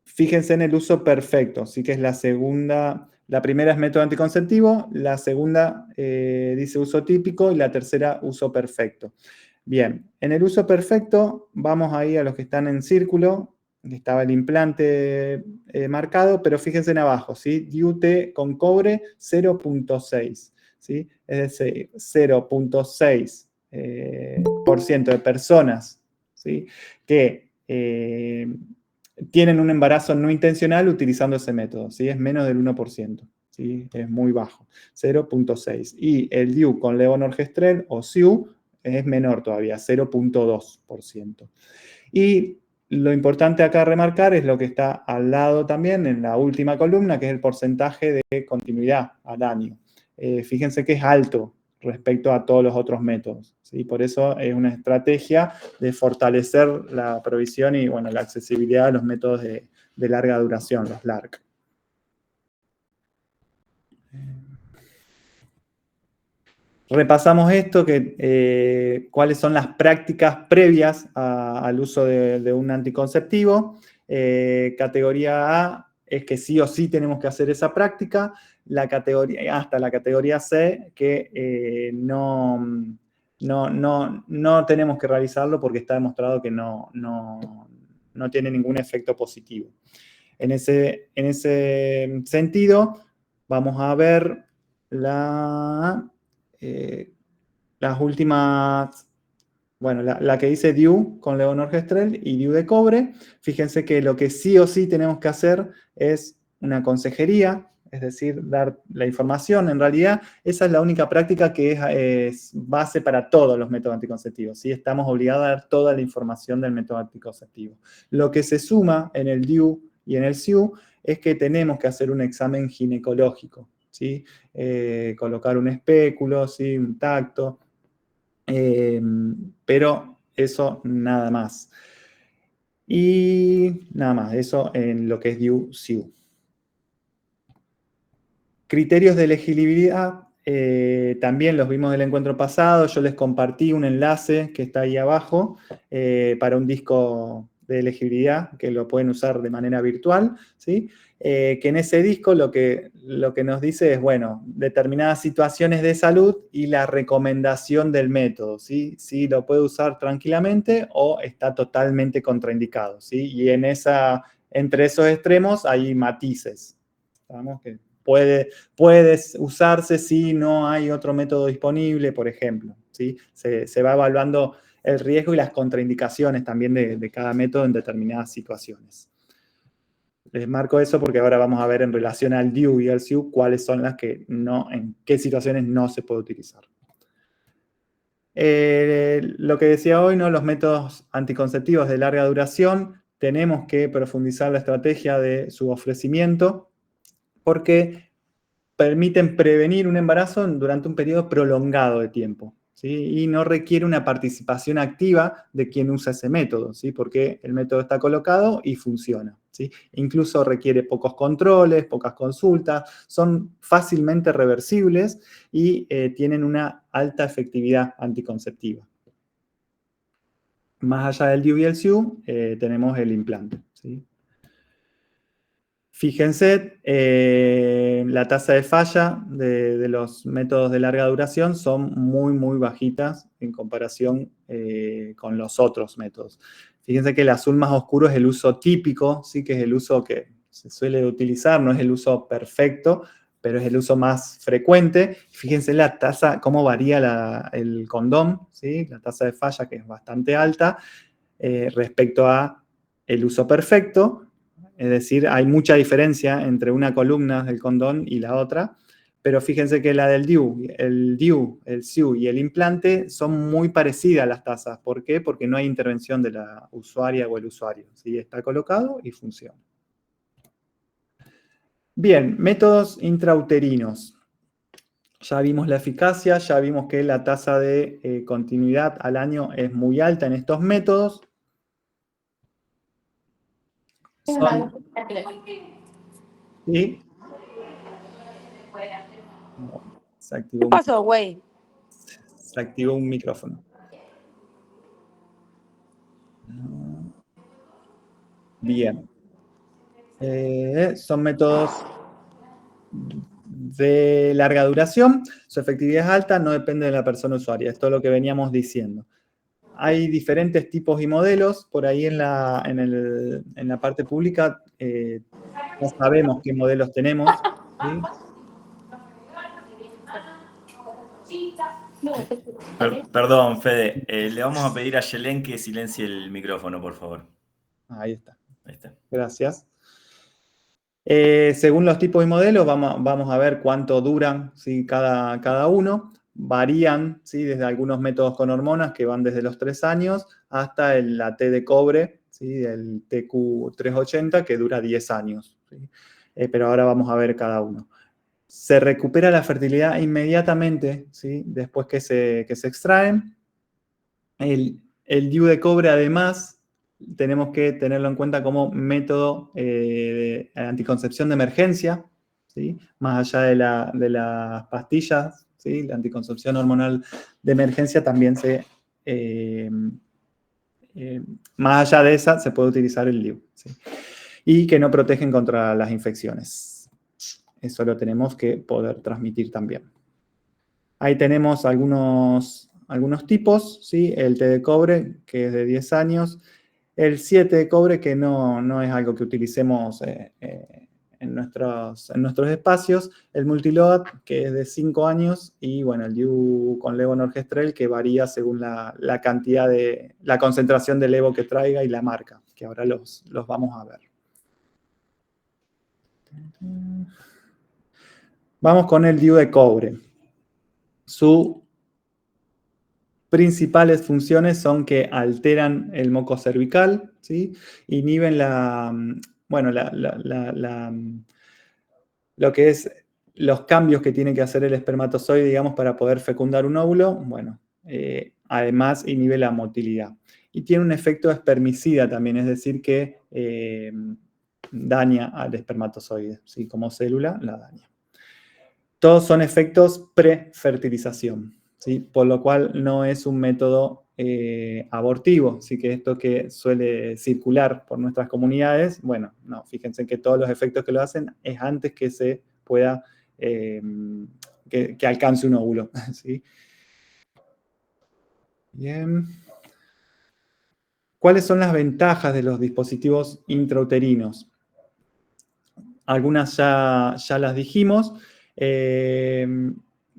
Fíjense en el uso perfecto, sí que es la segunda, la primera es método anticonceptivo, la segunda dice uso típico y la tercera uso perfecto. Bien, en el uso perfecto vamos ahí a los que están en círculo, que estaba el implante marcado, pero fíjense en abajo, ¿sí? DIU-T con cobre 0.6, ¿sí? Es decir, 0.6% de personas, ¿sí? Que tienen un embarazo no intencional utilizando ese método, ¿sí? Es menos del 1%, ¿sí? Es muy bajo, 0.6. Y el DIU con levonorgestrel o SIU es menor todavía, 0.2%. Y lo importante acá a remarcar es lo que está al lado también en la última columna, que es el porcentaje de continuidad al año. Fíjense que es alto respecto a todos los otros métodos, ¿sí? Por eso es una estrategia de fortalecer la provisión y, bueno, la accesibilidad a los métodos de larga duración, los LARC. Repasamos esto, cuáles son las prácticas previas al uso de un anticonceptivo. Categoría A es que sí o sí tenemos que hacer esa práctica. Hasta la categoría C, que no tenemos que realizarlo porque está demostrado que no tiene ningún efecto positivo. En ese sentido, vamos a ver las últimas, bueno, la que dice DIU con levonorgestrel y DIU de cobre. Fíjense que lo que sí o sí tenemos que hacer es una consejería, es decir, dar la información. En realidad, esa es la única práctica que es base para todos los métodos anticonceptivos, ¿sí? Estamos obligados a dar toda la información del método anticonceptivo. Lo que se suma en el DIU y en el SIU es que tenemos que hacer un examen ginecológico, ¿sí? Colocar un espéculo, ¿sí? Un tacto, pero eso nada más. Y nada más, eso en lo que es DIU-SIU. Criterios de elegibilidad, también los vimos del encuentro pasado. Yo les compartí un enlace que está ahí abajo para un disco de elegibilidad que lo pueden usar de manera virtual, ¿sí? Que en ese disco lo que nos dice es, bueno, determinadas situaciones de salud y la recomendación del método, ¿sí? Si lo puede usar tranquilamente o está totalmente contraindicado, ¿sí? Y entre esos extremos hay matices, ¿sabemos? Que puede usarse si no hay otro método disponible, por ejemplo, ¿sí? Se va evaluando el riesgo y las contraindicaciones también de cada método en determinadas situaciones. Les marco eso porque ahora vamos a ver en relación al DIU y al SIU cuáles son las que en qué situaciones no se puede utilizar. Lo que decía hoy, ¿no? Los métodos anticonceptivos de larga duración, tenemos que profundizar la estrategia de su ofrecimiento porque permiten prevenir un embarazo durante un periodo prolongado de tiempo, ¿sí? Y no requiere una participación activa de quien usa ese método, ¿sí? Porque el método está colocado y funciona, ¿sí? Incluso requiere pocos controles, pocas consultas, son fácilmente reversibles y tienen una alta efectividad anticonceptiva. Más allá del DIU y el SIU, tenemos el implante, ¿sí? Fíjense, la tasa de falla de los métodos de larga duración son muy, muy bajitas en comparación con los otros métodos. Fíjense que el azul más oscuro es el uso típico, ¿sí? Que es el uso que se suele utilizar, no es el uso perfecto, pero es el uso más frecuente. Fíjense la tasa, cómo varía el condón, ¿sí? La tasa de falla, que es bastante alta, respecto a el uso perfecto. Es decir, hay mucha diferencia entre una columna del condón y la otra, pero fíjense que la del DIU, el SIU y el implante son muy parecidas las tasas. ¿Por qué? Porque no hay intervención de la usuaria o el usuario. ¿Sí? Está colocado y funciona. Bien, métodos intrauterinos. Ya vimos la eficacia, ya vimos que la tasa de continuidad al año es muy alta en estos métodos. ¿Sí? Se activó. ¿Qué pasó, güey? Se activó un micrófono. Bien. Son métodos de larga duración. Su efectividad es alta, no depende de la persona usuaria. Esto es lo que veníamos diciendo. Hay diferentes tipos y modelos. Por ahí en la parte pública no sabemos qué modelos tenemos. ¿Sí? Perdón, Fede. Le vamos a pedir a Yelén que silencie el micrófono, por favor. Ahí está. Ahí está. Gracias. Según los tipos y modelos, vamos a ver cuánto duran, ¿sí? cada uno. Varían, ¿sí? Desde algunos métodos con hormonas que van desde los 3 años hasta la T de cobre, ¿sí? El TQ380 que dura 10 años. ¿Sí? Pero ahora vamos a ver cada uno. Se recupera la fertilidad inmediatamente, ¿sí? Después que se extraen. El DIU de cobre, además, tenemos que tenerlo en cuenta como método de anticoncepción de emergencia, ¿sí? Más allá de las pastillas, ¿sí? La anticoncepción hormonal de emergencia también más allá de esa, se puede utilizar el DIU, ¿sí? Y que no protegen contra las infecciones. Eso lo tenemos que poder transmitir también. Ahí tenemos algunos tipos, ¿sí? El T de cobre, que es de 10 años. El 7 de cobre, que no es algo que utilicemos en nuestros espacios. El Multiload, que es de 5 años. Y bueno, el DIU con levonorgestrel, que varía según la cantidad la concentración de levo que traiga y la marca, que ahora los vamos a ver. Vamos con el DIU de cobre. Sus principales funciones son que alteran el moco cervical, ¿sí? Inhiben lo que es los cambios que tiene que hacer el espermatozoide, digamos, para poder fecundar un óvulo. Bueno, además inhibe la motilidad. Y tiene un efecto espermicida también, es decir, que daña al espermatozoide, ¿sí? Como célula la daña. Todos son efectos prefertilización, ¿sí? Por lo cual no es un método abortivo. Así que esto que suele circular por nuestras comunidades, bueno, no, fíjense que todos los efectos que lo hacen es antes que se pueda, que alcance un óvulo, ¿sí? Bien. ¿Cuáles son las ventajas de los dispositivos intrauterinos? Algunas ya las dijimos,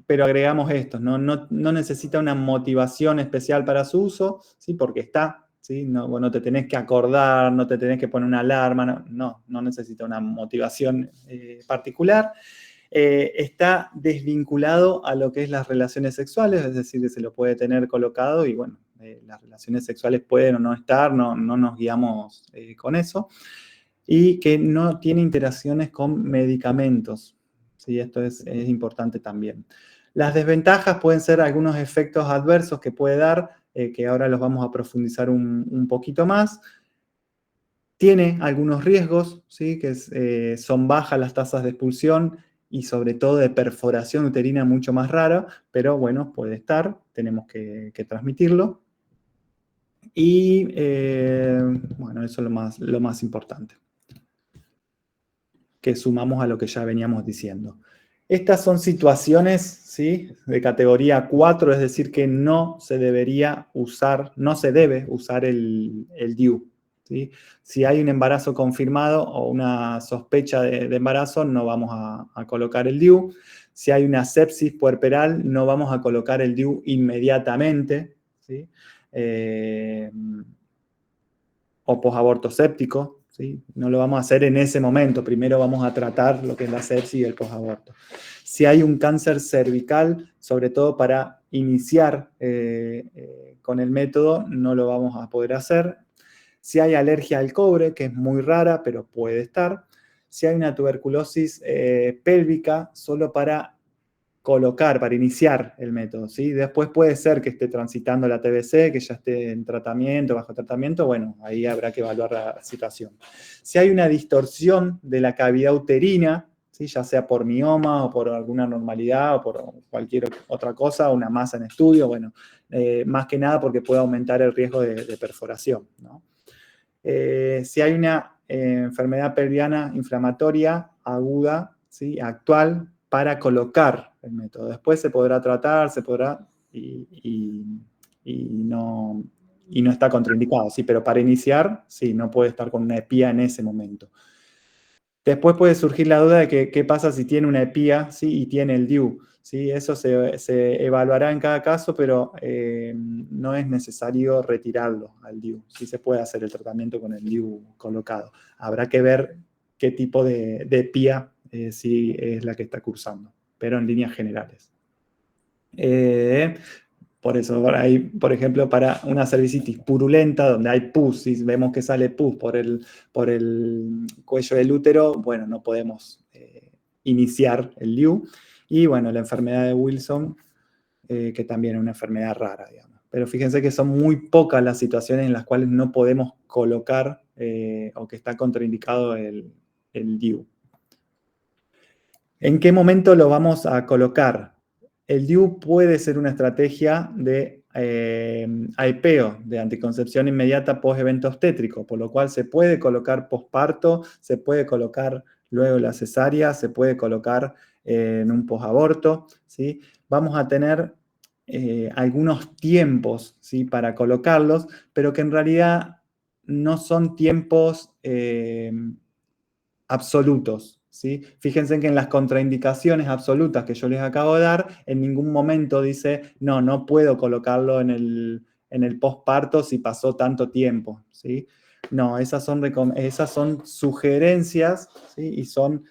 pero agregamos estos, ¿no? No necesita una motivación especial para su uso, ¿sí? Porque está, ¿sí? No te tenés que acordar, no te tenés que poner una alarma, no necesita una motivación particular. Está desvinculado a lo que es las relaciones sexuales, es decir, que se lo puede tener colocado y bueno, las relaciones sexuales pueden o no estar, no nos guiamos con eso. Y que no tiene interacciones con medicamentos. ¿Sí? Esto es importante también. Las desventajas pueden ser algunos efectos adversos que puede dar, que ahora los vamos a profundizar un poquito más. Tiene algunos riesgos, ¿sí? Que son bajas las tasas de expulsión y sobre todo de perforación uterina mucho más rara, pero bueno, puede estar, tenemos que transmitirlo. Y bueno, eso es lo más importante. que sumamos a lo que ya veníamos diciendo. Estas son situaciones, ¿sí?, de categoría 4, es decir, que no se debe usar el DIU, ¿sí? Si hay un embarazo confirmado o una sospecha de embarazo, no vamos a colocar el DIU. Si hay una sepsis puerperal, no vamos a colocar el DIU inmediatamente, ¿sí? O posaborto séptico, ¿sí? No lo vamos a hacer en ese momento. Primero vamos a tratar lo que es la sepsis y el posaborto. Si hay un cáncer cervical, sobre todo para iniciar con el método, no lo vamos a poder hacer. Si hay alergia al cobre, que es muy rara, pero puede estar. Si hay una tuberculosis pélvica, solo para colocar, para iniciar el método, ¿sí? Después puede ser que esté transitando la TBC, que ya esté en tratamiento, bajo tratamiento, bueno, ahí habrá que evaluar la situación. Si hay una distorsión de la cavidad uterina, ¿sí?, ya sea por mioma o por alguna anormalidad o por cualquier otra cosa, una masa en estudio, bueno, más que nada porque puede aumentar el riesgo de perforación, ¿no? Si hay una enfermedad pelviana inflamatoria aguda, ¿sí?, actual, para colocar el método. Después se podrá tratar, y no está contraindicado, ¿sí? Pero para iniciar, sí, no puede estar con una EPIA en ese momento. Después puede surgir la duda de qué pasa si tiene una EPIA, ¿sí?, y tiene el DIU, ¿sí? Eso se evaluará en cada caso, pero no es necesario retirarlo al DIU. Sí se puede hacer el tratamiento con el DIU colocado. Habrá que ver qué tipo de EPIA sí es la que está cursando, pero en líneas generales. Por eso, por ejemplo, para una cervicitis purulenta, donde hay pus, si vemos que sale pus por el cuello del útero, bueno, no podemos iniciar el DIU. Y bueno, la enfermedad de Wilson, que también es una enfermedad rara, digamos. Pero fíjense que son muy pocas las situaciones en las cuales no podemos colocar o que está contraindicado el DIU. ¿En qué momento lo vamos a colocar? El DIU puede ser una estrategia de AIPEO, de anticoncepción inmediata post-evento obstétrico, por lo cual se puede colocar posparto, se puede colocar luego la cesárea, se puede colocar en un posaborto, ¿sí? Vamos a tener algunos tiempos, ¿sí?, para colocarlos, pero que en realidad no son tiempos absolutos, ¿sí? Fíjense que en las contraindicaciones absolutas que yo les acabo de dar, en ningún momento dice, no puedo colocarlo en el posparto si pasó tanto tiempo, ¿sí? No, esas son sugerencias, ¿sí?, y son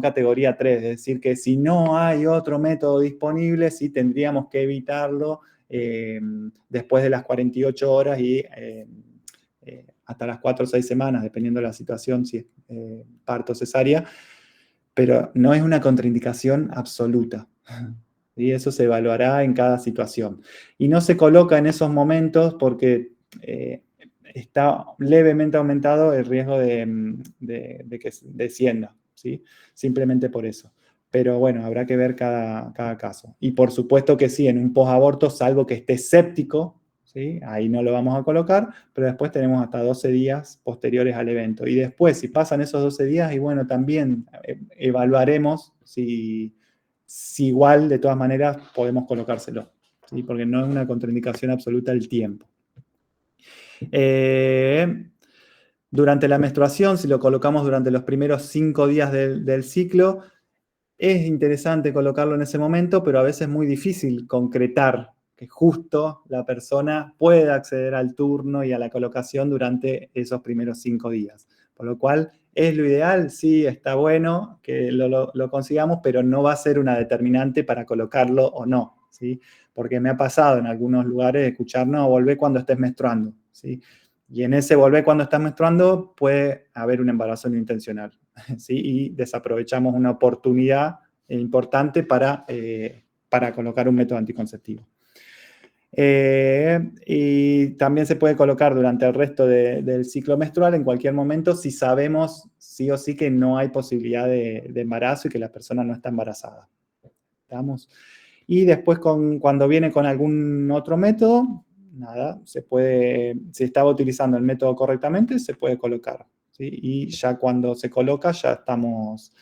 categoría 3, es decir, que si no hay otro método disponible, sí tendríamos que evitarlo después de las 48 horas y hasta las 4 o 6 semanas, dependiendo de la situación, si es parto cesárea, pero no es una contraindicación absoluta. Y eso se evaluará en cada situación. Y no se coloca en esos momentos porque está levemente aumentado el riesgo de que descienda, ¿sí? Simplemente por eso. Pero bueno, habrá que ver cada caso. Y por supuesto que sí, en un posaborto, salvo que esté séptico, ¿sí?, ahí no lo vamos a colocar, pero después tenemos hasta 12 días posteriores al evento. Y después, si pasan esos 12 días, y bueno, también evaluaremos si igual, de todas maneras, podemos colocárselo, ¿sí?, porque no es una contraindicación absoluta el tiempo. Durante la menstruación, si lo colocamos durante los primeros 5 días del ciclo, es interesante colocarlo en ese momento, pero a veces es muy difícil concretar que justo la persona pueda acceder al turno y a la colocación durante esos primeros 5 días. Por lo cual, ¿es lo ideal? Sí, está bueno que lo consigamos, pero no va a ser una determinante para colocarlo o no, ¿sí? Porque me ha pasado en algunos lugares escuchar, no, volvé cuando estés menstruando, ¿sí? Y en ese volvé cuando estás menstruando puede haber un embarazo no intencional, ¿sí? Y desaprovechamos una oportunidad importante para colocar un método anticonceptivo. Y también se puede colocar durante el resto del ciclo menstrual en cualquier momento si sabemos sí o sí que no hay posibilidad de embarazo y que la persona no está embarazada. ¿Estamos? Y después cuando viene con algún otro método, nada, si estaba utilizando el método correctamente, se puede colocar, ¿sí? Y ya cuando se coloca ya estamos,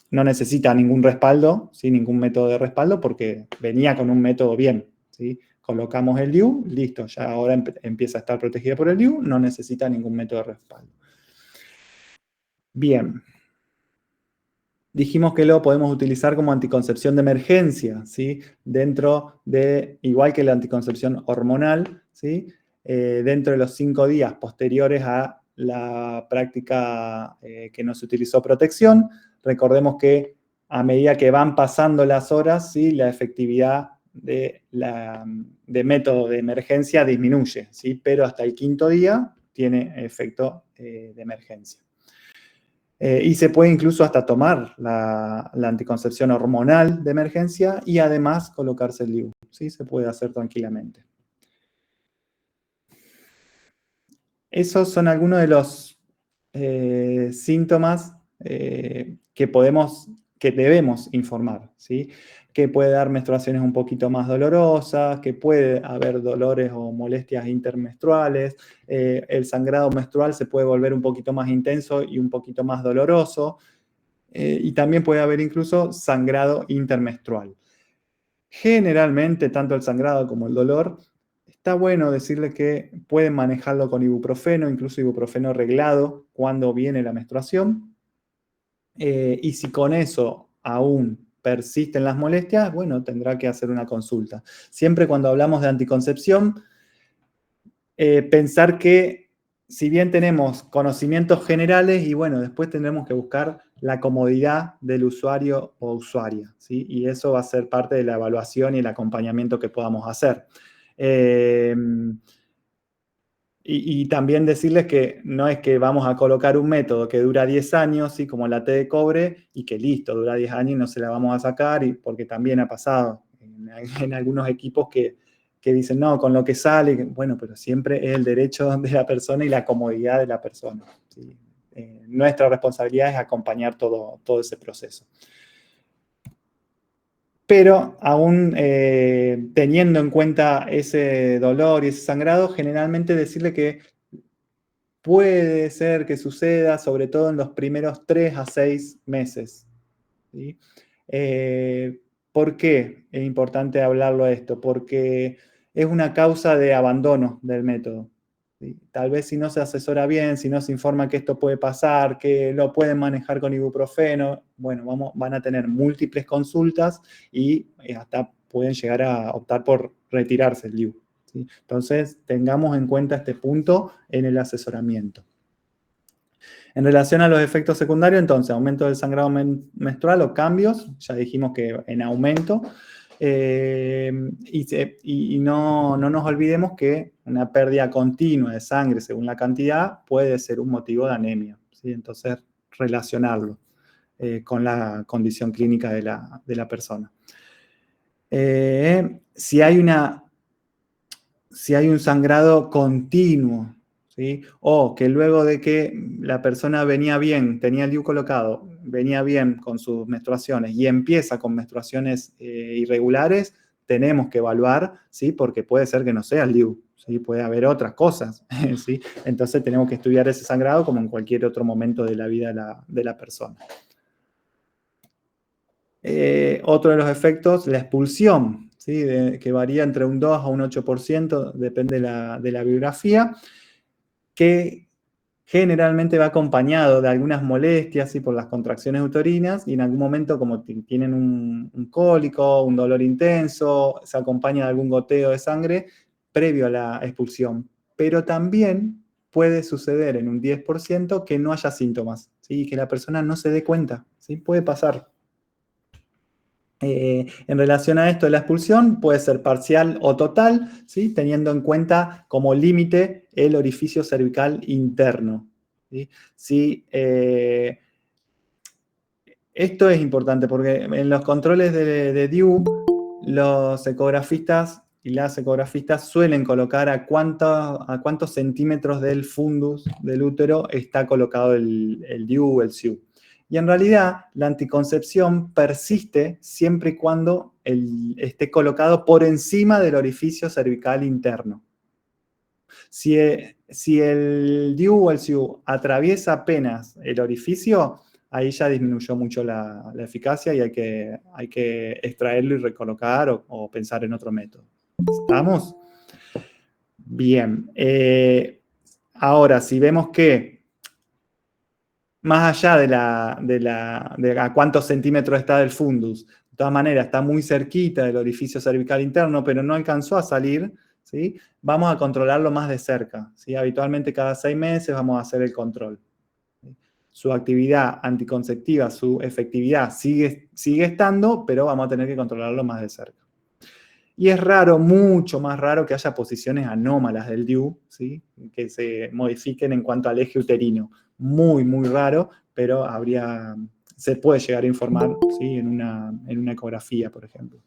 no necesita ningún respaldo, ¿sí? Ningún método de respaldo porque venía con un método bien, ¿sí? Colocamos el DIU, listo, ya ahora empieza a estar protegida por el DIU, no necesita ningún método de respaldo. Bien. Dijimos que lo podemos utilizar como anticoncepción de emergencia, ¿sí? Dentro de, igual que la anticoncepción hormonal, ¿sí? Dentro de los 5 días posteriores a la práctica que no se utilizó protección. Recordemos que a medida que van pasando las horas, ¿sí? La efectividad de método de emergencia disminuye, ¿sí? Pero hasta el 5.º día tiene efecto de emergencia. Y se puede incluso hasta tomar la anticoncepción hormonal de emergencia y además colocarse el DIU, ¿sí? Se puede hacer tranquilamente. Esos son algunos de los síntomas que debemos informar, ¿sí? Que puede dar menstruaciones un poquito más dolorosas, que puede haber dolores o molestias intermenstruales, el sangrado menstrual se puede volver un poquito más intenso y un poquito más doloroso, y también puede haber incluso sangrado intermenstrual. Generalmente, tanto el sangrado como el dolor, está bueno decirle que pueden manejarlo con ibuprofeno, incluso ibuprofeno reglado cuando viene la menstruación. Y si con eso aún persisten las molestias, bueno, tendrá que hacer una consulta. Siempre cuando hablamos de anticoncepción, pensar que si bien tenemos conocimientos generales, y bueno, después tendremos que buscar la comodidad del usuario o usuaria, ¿sí? Y eso va a ser parte de la evaluación y el acompañamiento que podamos hacer. Y también decirles que no es que vamos a colocar un método que dura 10 años, ¿sí? Como la T de cobre, y que listo, dura 10 años y no se la vamos a sacar, porque también ha pasado en algunos equipos que dicen, no, con lo que sale, bueno, pero siempre es el derecho de la persona y la comodidad de la persona, ¿sí? Nuestra responsabilidad es acompañar todo ese proceso. Pero aún teniendo en cuenta ese dolor y ese sangrado, generalmente decirle que puede ser que suceda, sobre todo en los primeros 3 a 6 meses, ¿sí? ¿Por qué es importante hablarlo de esto? Porque es una causa de abandono del método, ¿sí? Tal vez si no se asesora bien, si no se informa que esto puede pasar, que lo pueden manejar con ibuprofeno, bueno, van a tener múltiples consultas y hasta pueden llegar a optar por retirarse el DIU, ¿sí? Entonces, tengamos en cuenta este punto en el asesoramiento. En relación a los efectos secundarios, entonces, aumento del sangrado menstrual o cambios, ya dijimos que en aumento, y no nos olvidemos que una pérdida continua de sangre según la cantidad puede ser un motivo de anemia, ¿sí? Entonces, relacionarlo con la condición clínica de la persona. Si hay un sangrado continuo, ¿sí? O que luego de que la persona venía bien, tenía el DIU colocado, venía bien con sus menstruaciones y empieza con menstruaciones irregulares, tenemos que evaluar, ¿sí? Porque puede ser que no sea el DIU, ¿sí? Puede haber otras cosas, ¿sí? Entonces tenemos que estudiar ese sangrado como en cualquier otro momento de la vida de la persona. Otro de los efectos, la expulsión, ¿sí? Que varía entre un 2 a un 8%, depende de la biografía, que generalmente va acompañado de algunas molestias, ¿sí? Por las contracciones uterinas, y en algún momento, como tienen un cólico, un dolor intenso, se acompaña de algún goteo de sangre previo a la expulsión. Pero también puede suceder en un 10% que no haya síntomas, ¿sí? Y que la persona no se dé cuenta, ¿sí? Puede pasar. En relación a esto de la expulsión, puede ser parcial o total, ¿sí? Teniendo en cuenta como límite el orificio cervical interno, ¿sí? Si, esto es importante porque en los controles de DIU, los ecografistas y las ecografistas suelen colocar a cuántos centímetros del fundus del útero está colocado el DIU o el SIU. Y en realidad, la anticoncepción persiste siempre y cuando esté colocado por encima del orificio cervical interno. Si Si el DIU o el CIU atraviesa apenas el orificio, ahí ya disminuyó mucho la eficacia y hay que extraerlo y recolocar o pensar en otro método. ¿Estamos? Bien. Ahora, si vemos que más allá de a cuántos centímetros está del fundus, de todas maneras está muy cerquita del orificio cervical interno, pero no alcanzó a salir, ¿sí? Vamos a controlarlo más de cerca, ¿sí? Habitualmente cada 6 meses vamos a hacer el control. Su actividad anticonceptiva, su efectividad sigue estando, pero vamos a tener que controlarlo más de cerca. Y es raro, mucho más raro, que haya posiciones anómalas del DIU, ¿sí? Que se modifiquen en cuanto al eje uterino. Muy, muy raro, pero se puede llegar a informar, ¿sí? en una ecografía, por ejemplo.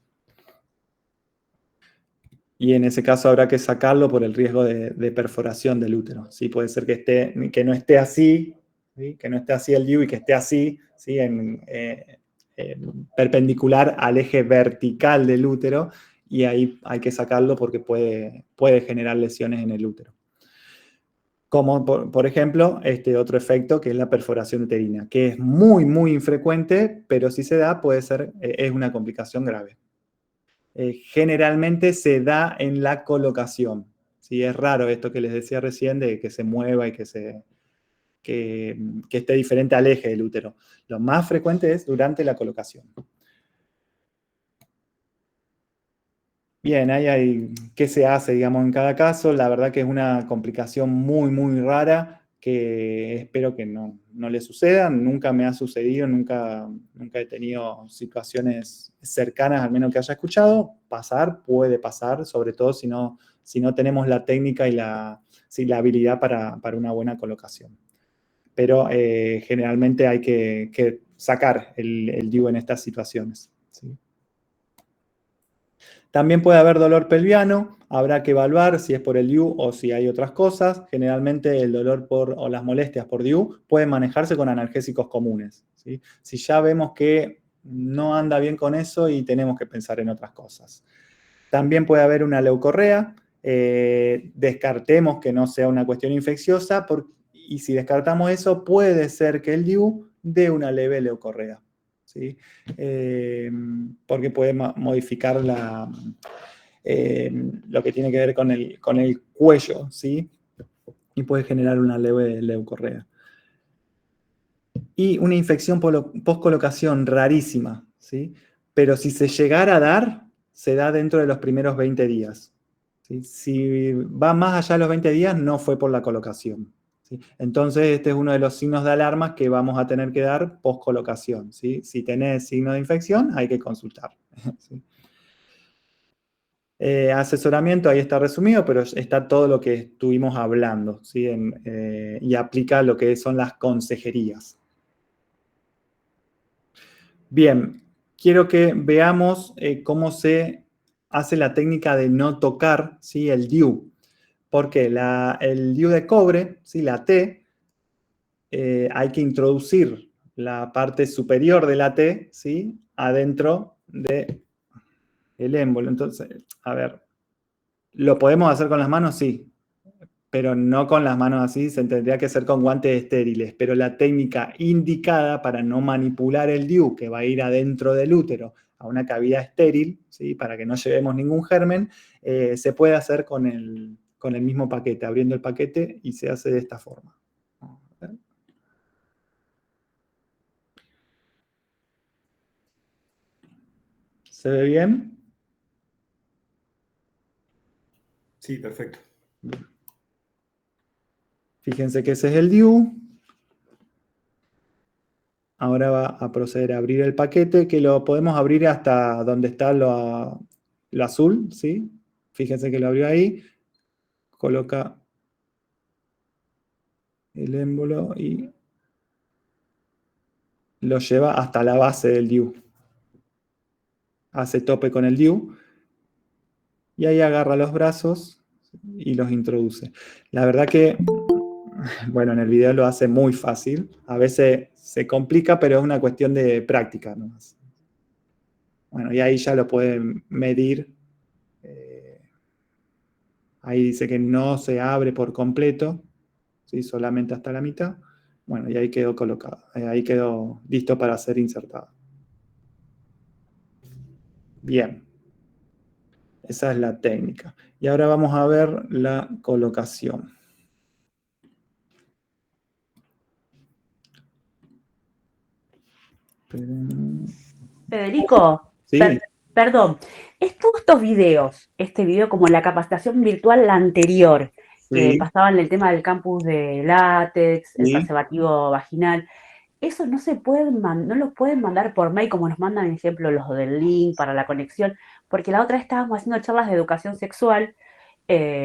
Y en ese caso habrá que sacarlo por el riesgo de perforación del útero. ¿Sí? Puede ser que no esté así, ¿sí? Que no esté así el DIU y que esté así, ¿sí? Perpendicular al eje vertical del útero, y ahí hay que sacarlo porque puede generar lesiones en el útero. Como, por ejemplo, este otro efecto que es la perforación uterina, que es muy, muy infrecuente, pero si se da, es una complicación grave. Generalmente se da en la colocación. ¿Sí? Es raro esto que les decía recién de que se mueva y que esté diferente al eje del útero. Lo más frecuente es durante la colocación. Bien, ¿qué se hace, digamos, en cada caso? La verdad que es una complicación muy, muy rara que espero que no le suceda. Nunca me ha sucedido, nunca he tenido situaciones cercanas, al menos que haya escuchado. Puede pasar, sobre todo si no tenemos la técnica y la habilidad para una buena colocación. Pero generalmente hay que sacar el DIU en estas situaciones, ¿sí? También puede haber dolor pelviano, habrá que evaluar si es por el DIU o si hay otras cosas. Generalmente el dolor o las molestias por DIU pueden manejarse con analgésicos comunes, ¿sí? Si ya vemos que no anda bien con eso y tenemos que pensar en otras cosas. También puede haber una leucorrea, descartemos que no sea una cuestión infecciosa, y si descartamos eso, puede ser que el DIU dé una leve leucorrea, ¿sí? Porque puede modificar lo que tiene que ver con el cuello, ¿sí? Y puede generar una leve leucorrea. Y una infección post-colocación rarísima, ¿sí? Pero si se llegara a dar, se da dentro de los primeros 20 días. ¿Sí? Si va más allá de los 20 días, no fue por la colocación, ¿sí? Entonces, este es uno de los signos de alarma que vamos a tener que dar post-colocación, ¿sí? Si tenés signo de infección, hay que consultar, ¿sí? Asesoramiento, ahí está resumido, pero está todo lo que estuvimos hablando, ¿sí? Y aplica lo que son las consejerías. Bien, quiero que veamos cómo se hace la técnica de no tocar, ¿sí? El DIU. Porque el DIU de cobre, ¿sí? La T, hay que introducir la parte superior de la T, ¿sí? Adentro del émbolo. Entonces, a ver, ¿lo podemos hacer con las manos? Sí, pero no con las manos así, se tendría que hacer con guantes estériles. Pero la técnica indicada para no manipular el DIU, que va a ir adentro del útero a una cavidad estéril, ¿sí? Para que no llevemos ningún germen, se puede hacer con el mismo paquete, abriendo el paquete, y se hace de esta forma. ¿Se ve bien? Sí, perfecto. Bien. Fíjense que ese es el DIU. Ahora va a proceder a abrir el paquete, que lo podemos abrir hasta donde está lo azul, ¿sí? Fíjense que lo abrió ahí. Coloca el émbolo y lo lleva hasta la base del DIU. Hace tope con el DIU. Y ahí agarra los brazos y los introduce. La verdad que, bueno, en el video lo hace muy fácil. A veces se complica, pero es una cuestión de práctica nomás. Bueno, y ahí ya lo pueden medir Ahí dice que no se abre por completo, ¿sí? Solamente hasta la mitad. Bueno, y ahí quedó colocado. Ahí quedó listo para ser insertado. Bien. Esa es la técnica. Y ahora vamos a ver la colocación. Federico, Sí, perdón, todos estos videos, este video como la capacitación virtual, la anterior, que sí, pasaban el tema del campus de látex, el sí. preservativo vaginal, eso no se pueden no lo pueden mandar por mail como nos mandan, por ejemplo, los del link para la conexión, porque la otra vez estábamos haciendo charlas de educación sexual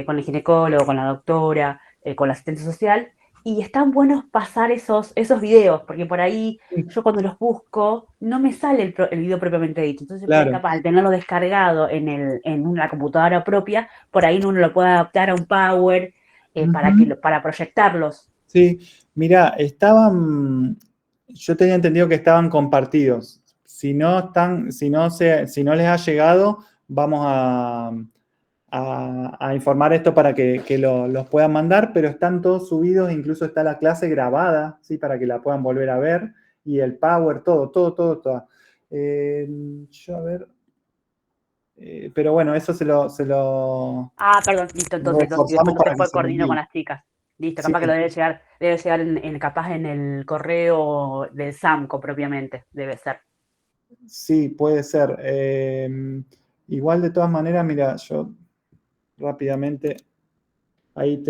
con el ginecólogo, con la doctora, con la asistente social, y están buenos pasar esos videos, porque por ahí yo cuando los busco no me sale el video propiamente dicho, entonces por ahí Claro. capaz al tenerlo descargado en una computadora propia, por ahí uno lo puede adaptar a un Power Ujú. para proyectarlos. Sí, mira, yo tenía entendido que estaban compartidos. Si no están, si no les ha llegado, vamos a informar esto para que los puedan mandar, pero están todos subidos, incluso está la clase grabada, ¿sí? Para que la puedan volver a ver, y el Power, todo. Yo a ver, pero bueno, eso Ah, perdón, listo, lo entonces, y reforzamos después para que después se lo coordino con envíen. las chicas. Listo, Sí, capaz que lo debe llegar capaz en el correo del SAMCO propiamente, debe ser. sí, puede ser. Igual de todas maneras, mira, yo rápidamente ahí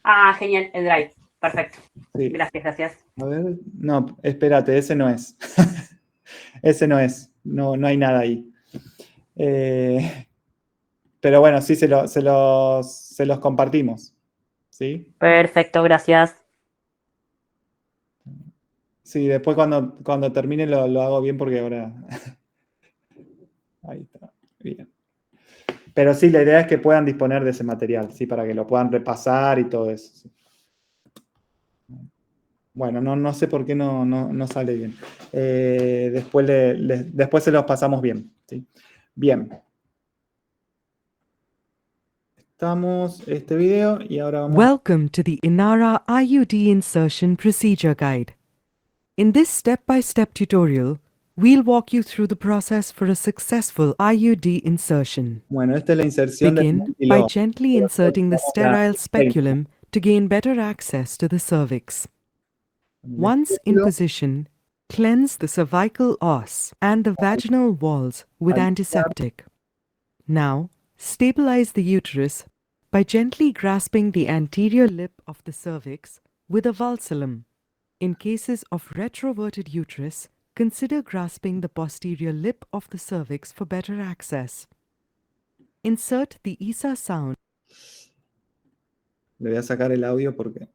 Ah, genial, el Drive. Perfecto. sí. Gracias, gracias. A ver, no, espérate, ese no es. Ese no es. No, no hay nada ahí. Pero bueno, sí se los compartimos. ¿Sí? Perfecto, gracias. Sí, después cuando termine lo hago bien porque ahora. Ahí está. Bien. Pero sí, la idea es que puedan disponer de ese material, ¿sí? Para que lo puedan repasar y todo eso. ¿Sí? Bueno, no sé por qué no sale bien. Después se los pasamos bien. ¿Sí? Bien. Estamos este video y ahora vamos. Welcome to the Inara IUD Insertion Procedure Guide. In this step-by-step tutorial, we'll walk you through the process for a successful IUD insertion. Bueno, esta es la inserción del Begin by módulo. gently inserting the sterile speculum to gain better access to the cervix. Once in position, cleanse the cervical os and the vaginal walls with antiseptic. Now, stabilize the uterus by gently grasping the anterior lip of the cervix with a valsalum. In cases of retroverted uterus, consider grasping the posterior lip of the cervix for better access. Insert the ISA sound. Le voy a sacar el audio porque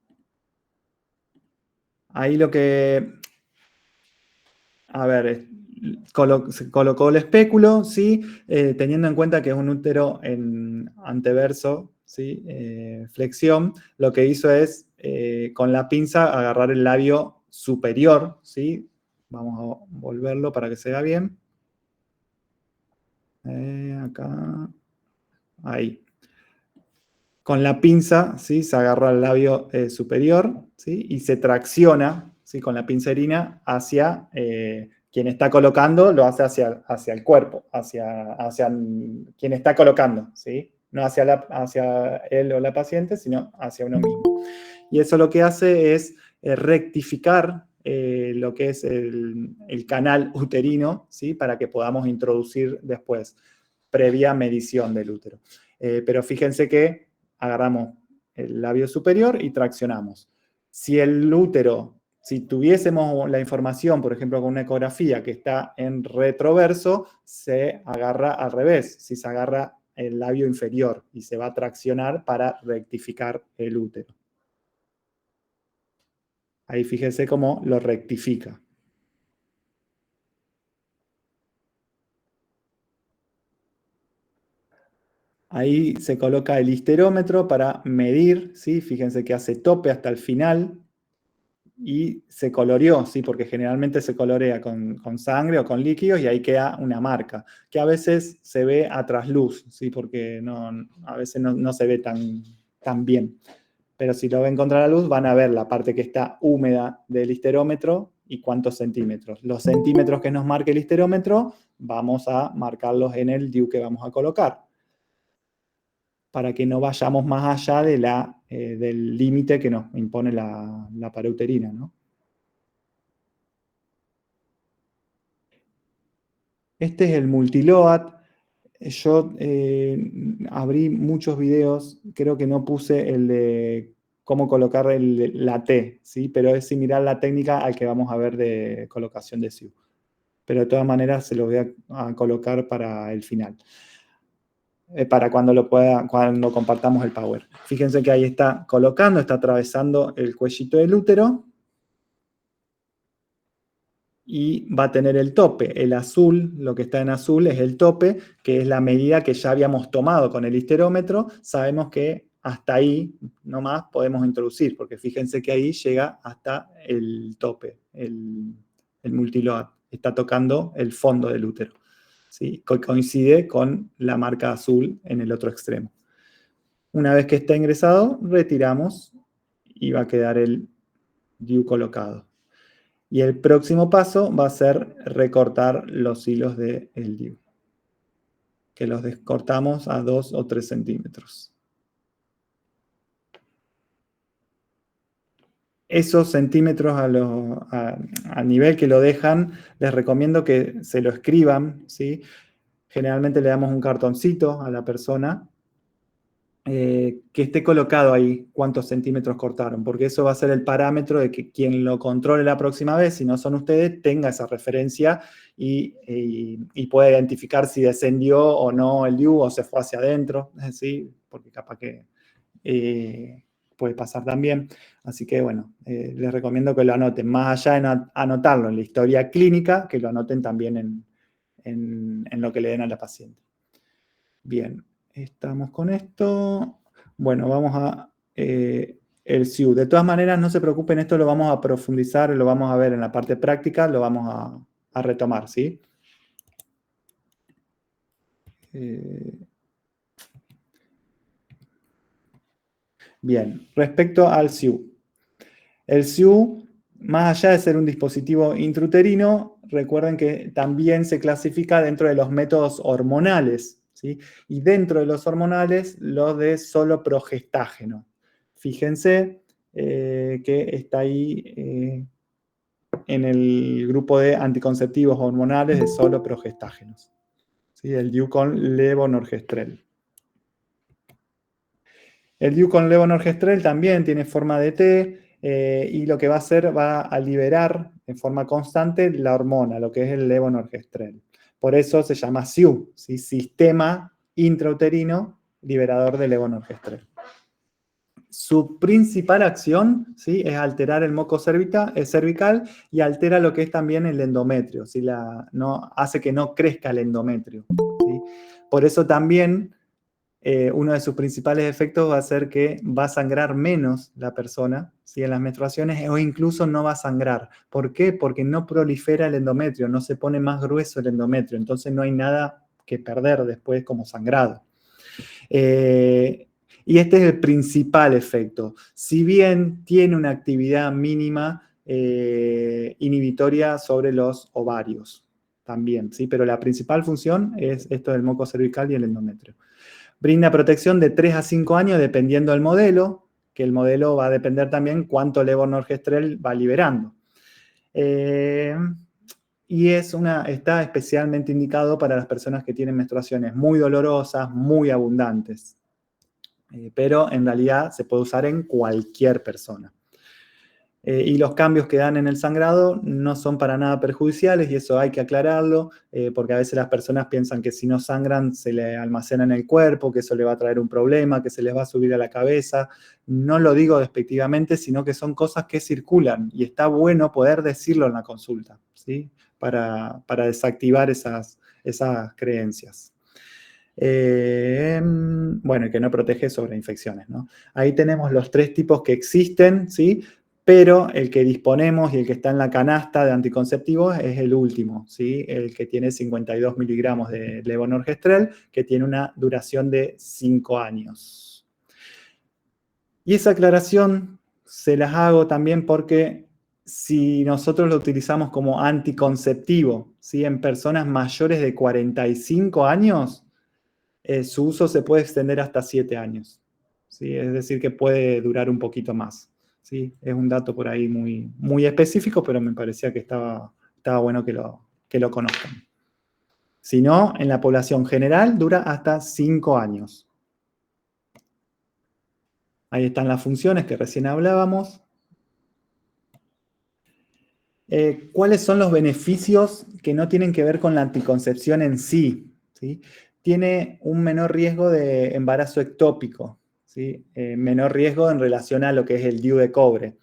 ahí lo que. A ver, se colocó el espéculo, ¿sí? Teniendo en cuenta que es un útero en anteverso, ¿sí? Flexión, lo que hizo es con la pinza agarrar el labio superior, ¿sí? Vamos a volverlo para que se vea bien. Acá. Ahí. Con la pinza, ¿sí? Se agarra el labio superior, ¿sí? Y se tracciona, ¿sí? Con la pincerina hacia quien está colocando, lo hace hacia el cuerpo, hacia quien está colocando, ¿sí? No hacia él o la paciente, sino hacia uno mismo. Y eso lo que hace es rectificar lo que es el canal uterino, ¿sí? Para que podamos introducir después, previa medición del útero. Pero fíjense que agarramos el labio superior y traccionamos. Si el útero, si tuviésemos la información, por ejemplo, con una ecografía que está en retroverso, se agarra al revés, si se agarra el labio inferior y se va a traccionar para rectificar el útero. Ahí fíjense cómo lo rectifica. Ahí se coloca el histerómetro para medir, ¿sí? Fíjense que hace tope hasta el final. y se coloreó, ¿sí? Porque generalmente se colorea con sangre o con líquidos y ahí queda una marca, que a veces se ve a trasluz, ¿sí? Porque a veces no se ve tan bien. Pero si lo ven contra la luz, van a ver la parte que está húmeda del histerómetro y cuántos centímetros. Los centímetros que nos marque el histerómetro, vamos a marcarlos en el DIU que vamos a colocar, para que no vayamos más allá del límite que nos impone la parauterina, ¿no? Este es el multiload. Yo abrí muchos videos, creo que no puse el de cómo colocar la T, ¿sí? Pero es similar la técnica al que vamos a ver de colocación de SIU. Pero de todas maneras se lo voy a colocar para el final. Para cuando compartamos el Power. Fíjense que ahí está colocando, está atravesando el cuellito del útero. Y va a tener el tope. El azul, lo que está en azul es el tope, que es la medida que ya habíamos tomado con el histerómetro. Sabemos que hasta ahí nomás podemos introducir, porque fíjense que ahí llega hasta el tope, el multiload. Está tocando el fondo del útero, ¿sí? Coincide con la marca azul en el otro extremo. Una vez que está ingresado, retiramos y va a quedar el DIU colocado. Y el próximo paso va a ser recortar los hilos del DIU, que los descortamos a 2 o 3 centímetros. Esos centímetros a nivel que lo dejan, les recomiendo que se lo escriban, ¿sí? Generalmente le damos un cartoncito a la persona que esté colocado ahí cuántos centímetros cortaron, porque eso va a ser el parámetro de que quien lo controle la próxima vez, si no son ustedes, tenga esa referencia y pueda identificar si descendió o no el DIU o se fue hacia adentro, ¿sí? Porque capaz que puede pasar también. Así que bueno, les recomiendo que lo anoten, más allá de anotarlo en la historia clínica, que lo anoten también en lo que le den a la paciente. Bien. Estamos con esto. Bueno, vamos a el SIU. De todas maneras, no se preocupen, esto lo vamos a profundizar, lo vamos a ver en la parte práctica, lo vamos a retomar, ¿sí? Bien, respecto al SIU. El SIU, más allá de ser un dispositivo intrauterino, recuerden que también se clasifica dentro de los métodos hormonales, ¿sí? Y dentro de los hormonales, los de solo progestágeno. Fíjense que está ahí en el grupo de anticonceptivos hormonales de solo progestágenos, ¿sí? El DIU con levonorgestrel. El DIU con levonorgestrel también tiene forma de T y lo que va a hacer va a liberar en forma constante la hormona, lo que es el levonorgestrel. Por eso se llama SIU, ¿sí? Sistema intrauterino liberador de levonorgestrel. Su principal acción, ¿sí? Es alterar el moco cervical y altera lo que es también el endometrio, ¿sí? Hace que no crezca el endometrio, ¿sí? Por eso también uno de sus principales efectos va a ser que va a sangrar menos la persona, ¿sí? En las menstruaciones, o incluso no va a sangrar. ¿Por qué? Porque no prolifera el endometrio, no se pone más grueso el endometrio, entonces no hay nada que perder después como sangrado. Y este es el principal efecto. Si bien tiene una actividad mínima inhibitoria sobre los ovarios también, ¿sí? Pero la principal función es esto del moco cervical y el endometrio. Brinda protección de 3 a 5 años dependiendo del modelo, que el modelo va a depender también cuánto levonorgestrel va liberando. Y está especialmente indicado para las personas que tienen menstruaciones muy dolorosas, muy abundantes. Pero en realidad se puede usar en cualquier persona. Y los cambios que dan en el sangrado no son para nada perjudiciales, y eso hay que aclararlo, porque a veces las personas piensan que si no sangran se le almacena en el cuerpo, que eso le va a traer un problema, que se les va a subir a la cabeza. No lo digo despectivamente, sino que son cosas que circulan, y está bueno poder decirlo en la consulta, ¿sí? Para desactivar esas creencias. Bueno, y que no protege sobre infecciones, ¿no? Ahí tenemos los 3 tipos que existen, ¿sí? pero el que disponemos y el que está en la canasta de anticonceptivos es el último, ¿sí? El que tiene 52 miligramos de levonorgestrel, que tiene una duración de 5 años. Y esa aclaración se las hago también porque si nosotros lo utilizamos como anticonceptivo, ¿sí? En personas mayores de 45 años, su uso se puede extender hasta 7 años, ¿sí? Es decir, que puede durar un poquito más, ¿sí? Es un dato por ahí muy, muy específico, pero me parecía que estaba bueno que lo conozcan. Si no, en la población general dura hasta 5 años. Ahí están las funciones que recién hablábamos. ¿Cuáles son los beneficios que no tienen que ver con la anticoncepción en sí? ¿Sí? Tiene un menor riesgo de embarazo ectópico, ¿sí? Menor riesgo en relación a lo que es el DIU de cobre.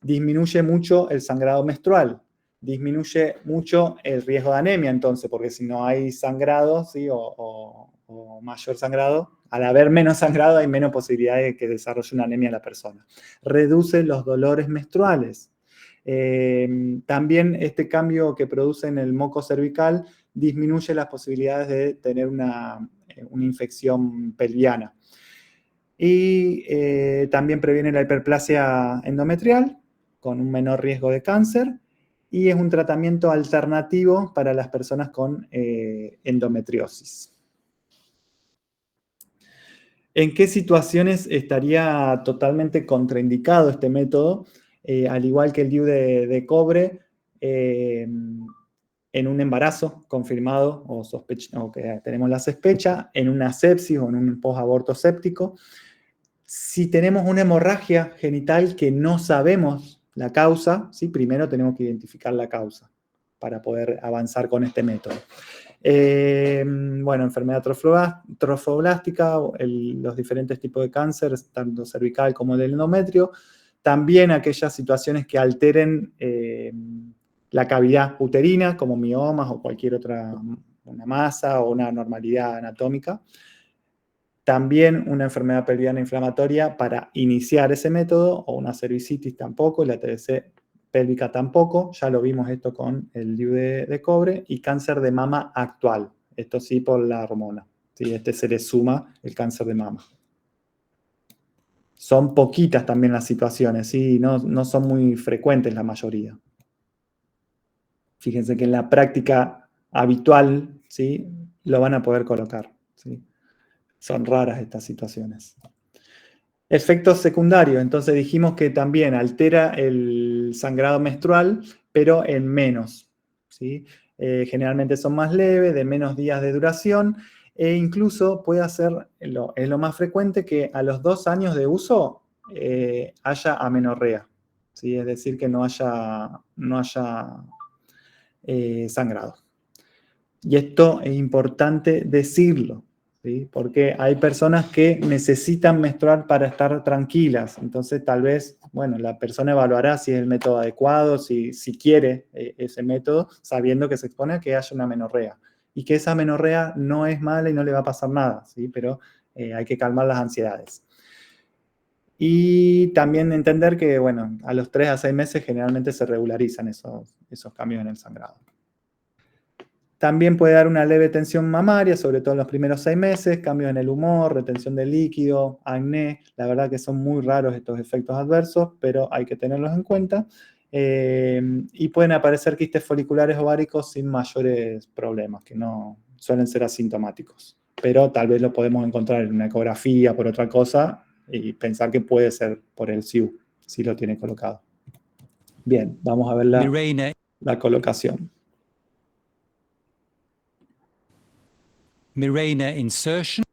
Disminuye mucho el sangrado menstrual, disminuye mucho el riesgo de anemia entonces, porque si no hay sangrado, ¿sí? o mayor sangrado, al haber menos sangrado hay menos posibilidad de que desarrolle una anemia la persona. Reduce los dolores menstruales. También este cambio que produce en el moco cervical disminuye las posibilidades de tener una infección pelviana. Y también previene la hiperplasia endometrial con un menor riesgo de cáncer y es un tratamiento alternativo para las personas con endometriosis. ¿En qué situaciones estaría totalmente contraindicado este método? Al igual que el DIU de cobre, en un embarazo confirmado o que tenemos la sospecha, en una sepsis o en un posaborto séptico. Si tenemos una hemorragia genital que no sabemos la causa, ¿sí? Primero tenemos que identificar la causa para poder avanzar con este método. Bueno, enfermedad trofoblástica, los diferentes tipos de cáncer, tanto cervical como del endometrio. También aquellas situaciones que alteren la cavidad uterina, como miomas o cualquier otra, una masa o una anormalidad anatómica. También una enfermedad pelviana inflamatoria para iniciar ese método, o una cervicitis tampoco, la TBC pélvica tampoco, ya lo vimos esto con el DIU de cobre, y cáncer de mama actual, esto sí por la hormona, ¿sí? Este se le suma el cáncer de mama. Son poquitas también las situaciones, ¿sí? No son muy frecuentes la mayoría. Fíjense que en la práctica habitual, ¿sí? Lo van a poder colocar, ¿sí? Son raras estas situaciones. Efectos secundarios, entonces dijimos que también altera el sangrado menstrual, pero en menos, ¿sí? Generalmente son más leves, de menos días de duración, e incluso puede hacer, es lo más frecuente, que a los 2 años de uso haya amenorrea, ¿sí? Es decir, que no haya sangrado. Y esto es importante decirlo, ¿sí? Porque hay personas que necesitan menstruar para estar tranquilas. Entonces, tal vez, bueno, la persona evaluará si es el método adecuado, si quiere ese método, sabiendo que se expone a que haya una amenorrea. Y que esa amenorrea no es mala y no le va a pasar nada, ¿sí? Pero hay que calmar las ansiedades. Y también entender que, bueno, a los 3 a 6 meses generalmente se regularizan esos cambios en el sangrado. También puede dar una leve tensión mamaria, sobre todo en los primeros 6 meses, cambios en el humor, retención de líquido, acné. La verdad que son muy raros estos efectos adversos, pero hay que tenerlos en cuenta. Y pueden aparecer quistes foliculares ováricos sin mayores problemas, que no suelen ser asintomáticos. Pero tal vez lo podemos encontrar en una ecografía, por otra cosa, y pensar que puede ser por el SIU, si lo tiene colocado. Bien, vamos a ver la colocación. Mirena insertion.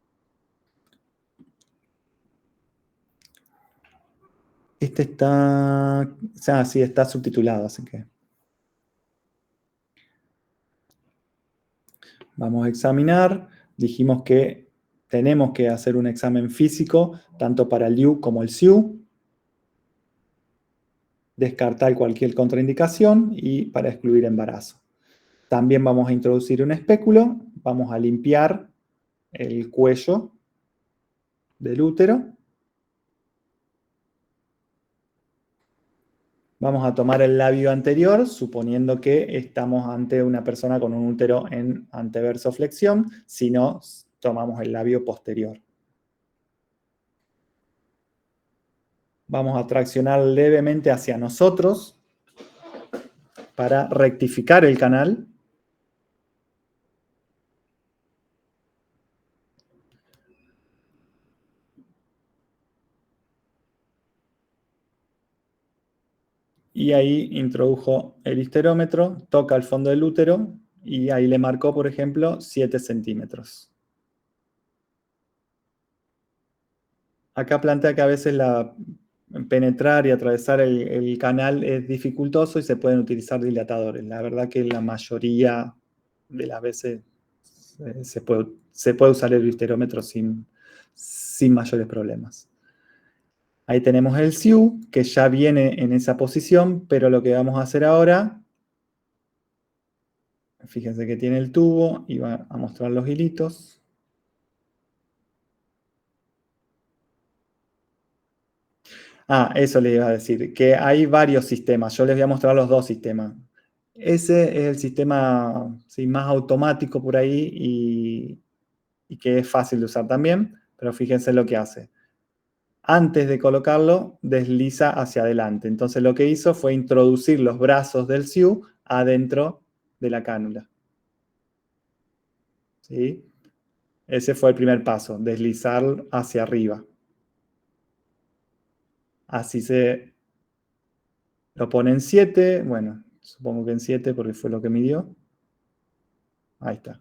Este está, sí, está subtitulado, así que vamos a examinar. Dijimos que tenemos que hacer un examen físico, tanto para el DIU como el SIU. Descartar cualquier contraindicación y para excluir embarazo. También vamos a introducir un espéculo, vamos a limpiar el cuello del útero. Vamos a tomar el labio anterior, suponiendo que estamos ante una persona con un útero en anteversoflexión. Si no, tomamos el labio posterior. Vamos a traccionar levemente hacia nosotros para rectificar el canal. Y ahí introdujo el histerómetro, toca el fondo del útero y ahí le marcó, por ejemplo, 7 centímetros. Acá plantea que a veces penetrar y atravesar el canal es dificultoso y se pueden utilizar dilatadores. La verdad que la mayoría de las veces se puede usar el histerómetro sin mayores problemas. Ahí tenemos el SIU, que ya viene en esa posición, pero lo que vamos a hacer ahora, fíjense que tiene el tubo y va a mostrar los hilitos. Eso les iba a decir, que hay varios sistemas. Yo les voy a mostrar los dos sistemas. Ese es el sistema más automático por ahí y que es fácil de usar también, pero fíjense lo que hace. Antes de colocarlo, desliza hacia adelante. Entonces lo que hizo fue introducir los brazos del SIU adentro de la cánula. ¿Sí? Ese fue el primer paso, deslizar hacia arriba. Así se lo pone en 7. Bueno, supongo que en 7 porque fue lo que midió. Ahí está.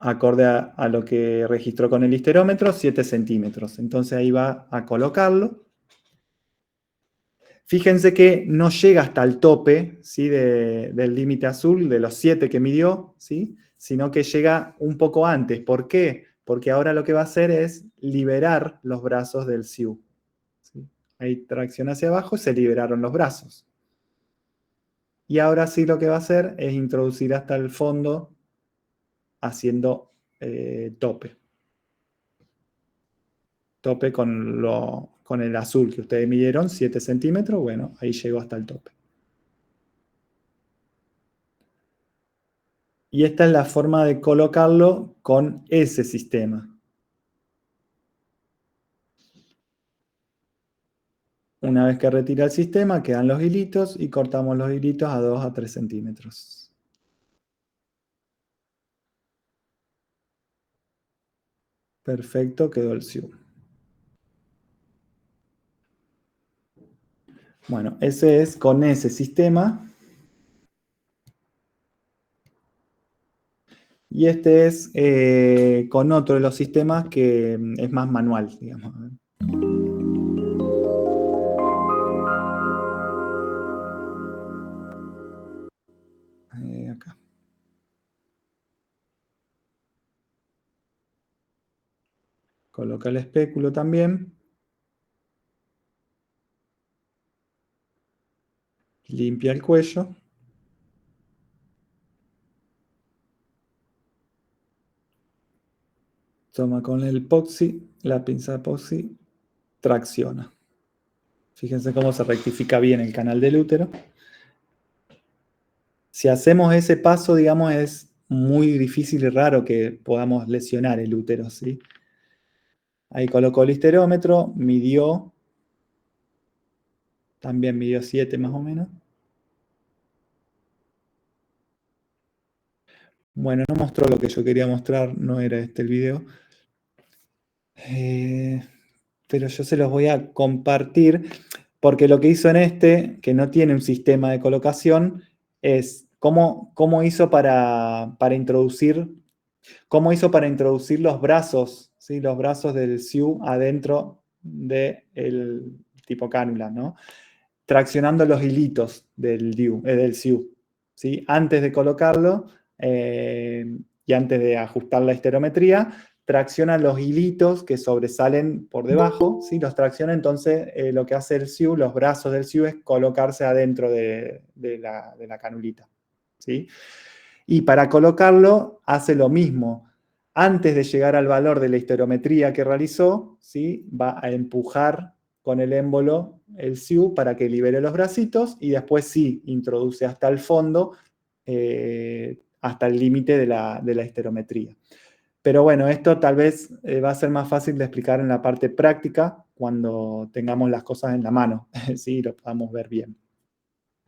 Acorde a lo que registró con el histerómetro, 7 centímetros. Entonces ahí va a colocarlo. Fíjense que no llega hasta el tope, ¿sí? Del límite azul, de los 7 que midió, ¿sí? Sino que llega un poco antes. ¿Por qué? Porque ahora lo que va a hacer es liberar los brazos del SIU. ¿Sí? Ahí tracciona hacia abajo y se liberaron los brazos. Y ahora sí lo que va a hacer es introducir hasta el fondo haciendo tope. Tope con el azul que ustedes midieron, 7 centímetros. Bueno, ahí llegó hasta el tope. Y esta es la forma de colocarlo con ese sistema. Una vez que retira el sistema, quedan los hilitos y cortamos los hilitos a 2 a 3 centímetros. Perfecto, quedó el SIU. Bueno, ese es con ese sistema. Y este es con otro de los sistemas que es más manual, digamos. Acá. Coloca el espéculo también. Limpia el cuello. Toma con el epoxi, la pinza epoxi, tracciona. Fíjense cómo se rectifica bien el canal del útero. Si hacemos ese paso, digamos, es muy difícil y raro que podamos lesionar el útero, ¿sí? Ahí colocó el histerómetro, midió. También midió 7 más o menos. Bueno, no mostró lo que yo quería mostrar, no era este el video. Pero yo se los voy a compartir, porque lo que hizo en este, que no tiene un sistema de colocación, es cómo hizo para introducir los brazos, ¿sí? Los brazos del SIU adentro del tipo cánula, ¿no? Traccionando los hilitos del SIU, ¿sí? Antes de colocarlo y antes de ajustar la histerometría, tracciona los hilitos que sobresalen por debajo, ¿sí? Los tracciona, entonces lo que hace el SIU, los brazos del SIU, es colocarse adentro de la canulita, ¿sí? Y para colocarlo hace lo mismo. Antes de llegar al valor de la histerometría que realizó, ¿sí? Va a empujar con el émbolo el SIU para que libere los bracitos y después sí introduce hasta el fondo, hasta el límite de la esterometría. Pero bueno, esto tal vez va a ser más fácil de explicar en la parte práctica cuando tengamos las cosas en la mano, ¿sí? Lo podamos ver bien.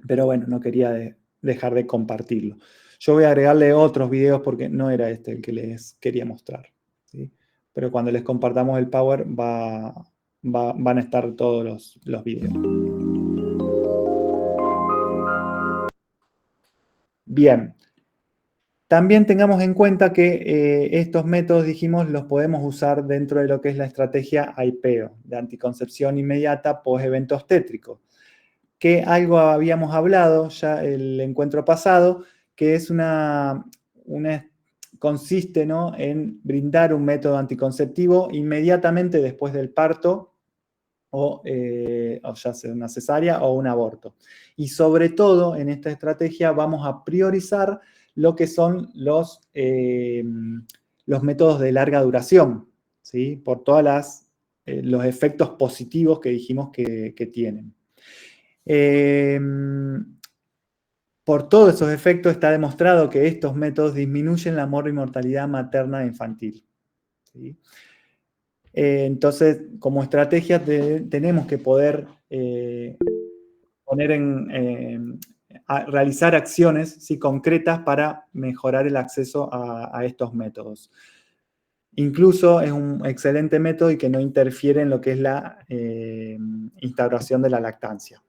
Pero bueno, no quería dejar de compartirlo. Yo voy a agregarle otros videos porque no era este el que les quería mostrar, ¿sí? Pero cuando les compartamos el Power van a estar todos los videos. Bien. También tengamos en cuenta que estos métodos, dijimos, los podemos usar dentro de lo que es la estrategia AIPEO, de anticoncepción inmediata post-evento obstétrico, que algo habíamos hablado ya el encuentro pasado, que es consiste, ¿no?, en brindar un método anticonceptivo inmediatamente después del parto o ya sea una cesárea o un aborto. Y sobre todo en esta estrategia vamos a priorizar lo que son los métodos de larga duración, ¿sí? Por todos los efectos positivos que dijimos que tienen. Por todos esos efectos está demostrado que estos métodos disminuyen la mortalidad materna e infantil, ¿sí? Entonces, como estrategia tenemos que poder realizar acciones, ¿sí?, concretas para mejorar el acceso a estos métodos. Incluso es un excelente método y que no interfiere en lo que es la instauración de la lactancia.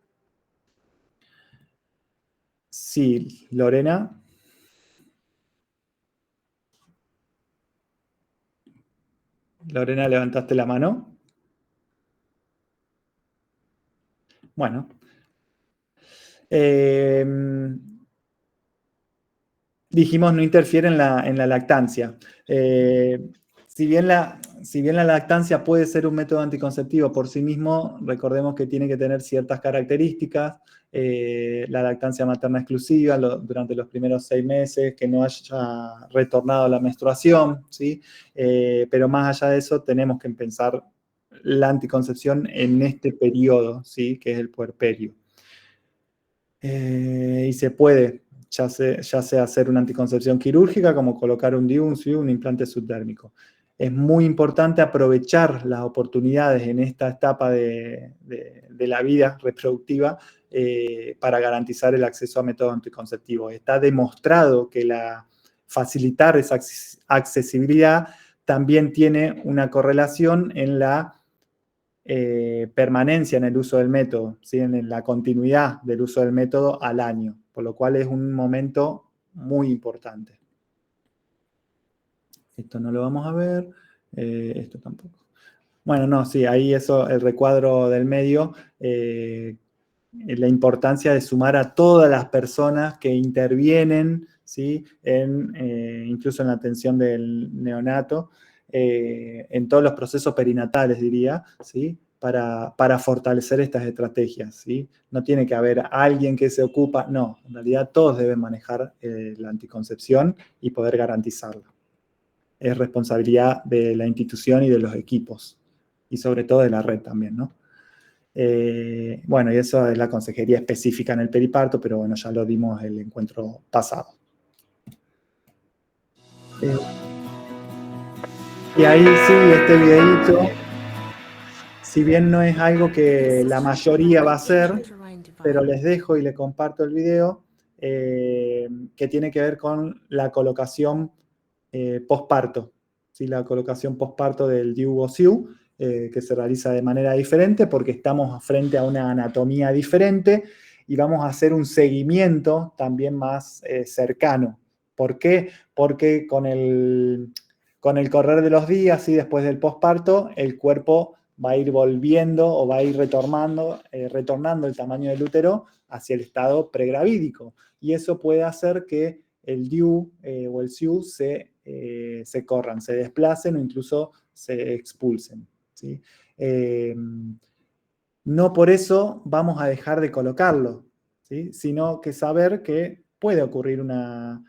Sí, Lorena. Lorena, ¿levantaste la mano? Bueno. Dijimos no interfiere en la lactancia. Si bien la lactancia puede ser un método anticonceptivo por sí mismo, recordemos que tiene que tener ciertas características. La lactancia materna exclusiva durante los primeros 6 meses, que no haya retornado la menstruación, ¿sí? Pero más allá de eso tenemos que pensar la anticoncepción en este periodo, ¿sí?, que es el puerperio. Y se puede ya sea hacer una anticoncepción quirúrgica, como colocar un DIU, un SIU, un implante subdérmico. Es muy importante aprovechar las oportunidades en esta etapa de la vida reproductiva para garantizar el acceso a métodos anticonceptivos. Está demostrado que facilitar esa accesibilidad también tiene una correlación en la permanencia en el uso del método, ¿sí?, en la continuidad del uso del método al año, por lo cual es un momento muy importante. Esto no lo vamos a ver, esto tampoco. Bueno, no, sí, ahí eso, el recuadro del medio, la importancia de sumar a todas las personas que intervienen, ¿sí?, incluso en la atención del neonato, en todos los procesos perinatales, diría, ¿sí?, para fortalecer estas estrategias, ¿sí? No tiene que haber alguien que se ocupa, no, en realidad todos deben manejar la anticoncepción y poder garantizarla. Es responsabilidad de la institución y de los equipos, y sobre todo de la red también, ¿no? Bueno, y eso es la consejería específica en el periparto, pero bueno, ya lo dimos el encuentro pasado. Y ahí sí, este videito, si bien no es algo que la mayoría va a hacer, pero les dejo y les comparto el video, que tiene que ver con la colocación posparto, ¿sí? La colocación posparto del DIU o SIU, que se realiza de manera diferente porque estamos frente a una anatomía diferente y vamos a hacer un seguimiento también más cercano. ¿Por qué? Porque con el correr de los días y después del posparto, el cuerpo va a ir volviendo o va a ir retornando el tamaño del útero hacia el estado pregravídico. Y eso puede hacer que el DIU o el SIU se corran, se desplacen o incluso se expulsen, ¿sí? No por eso vamos a dejar de colocarlo, ¿sí?, sino que saber que puede ocurrir una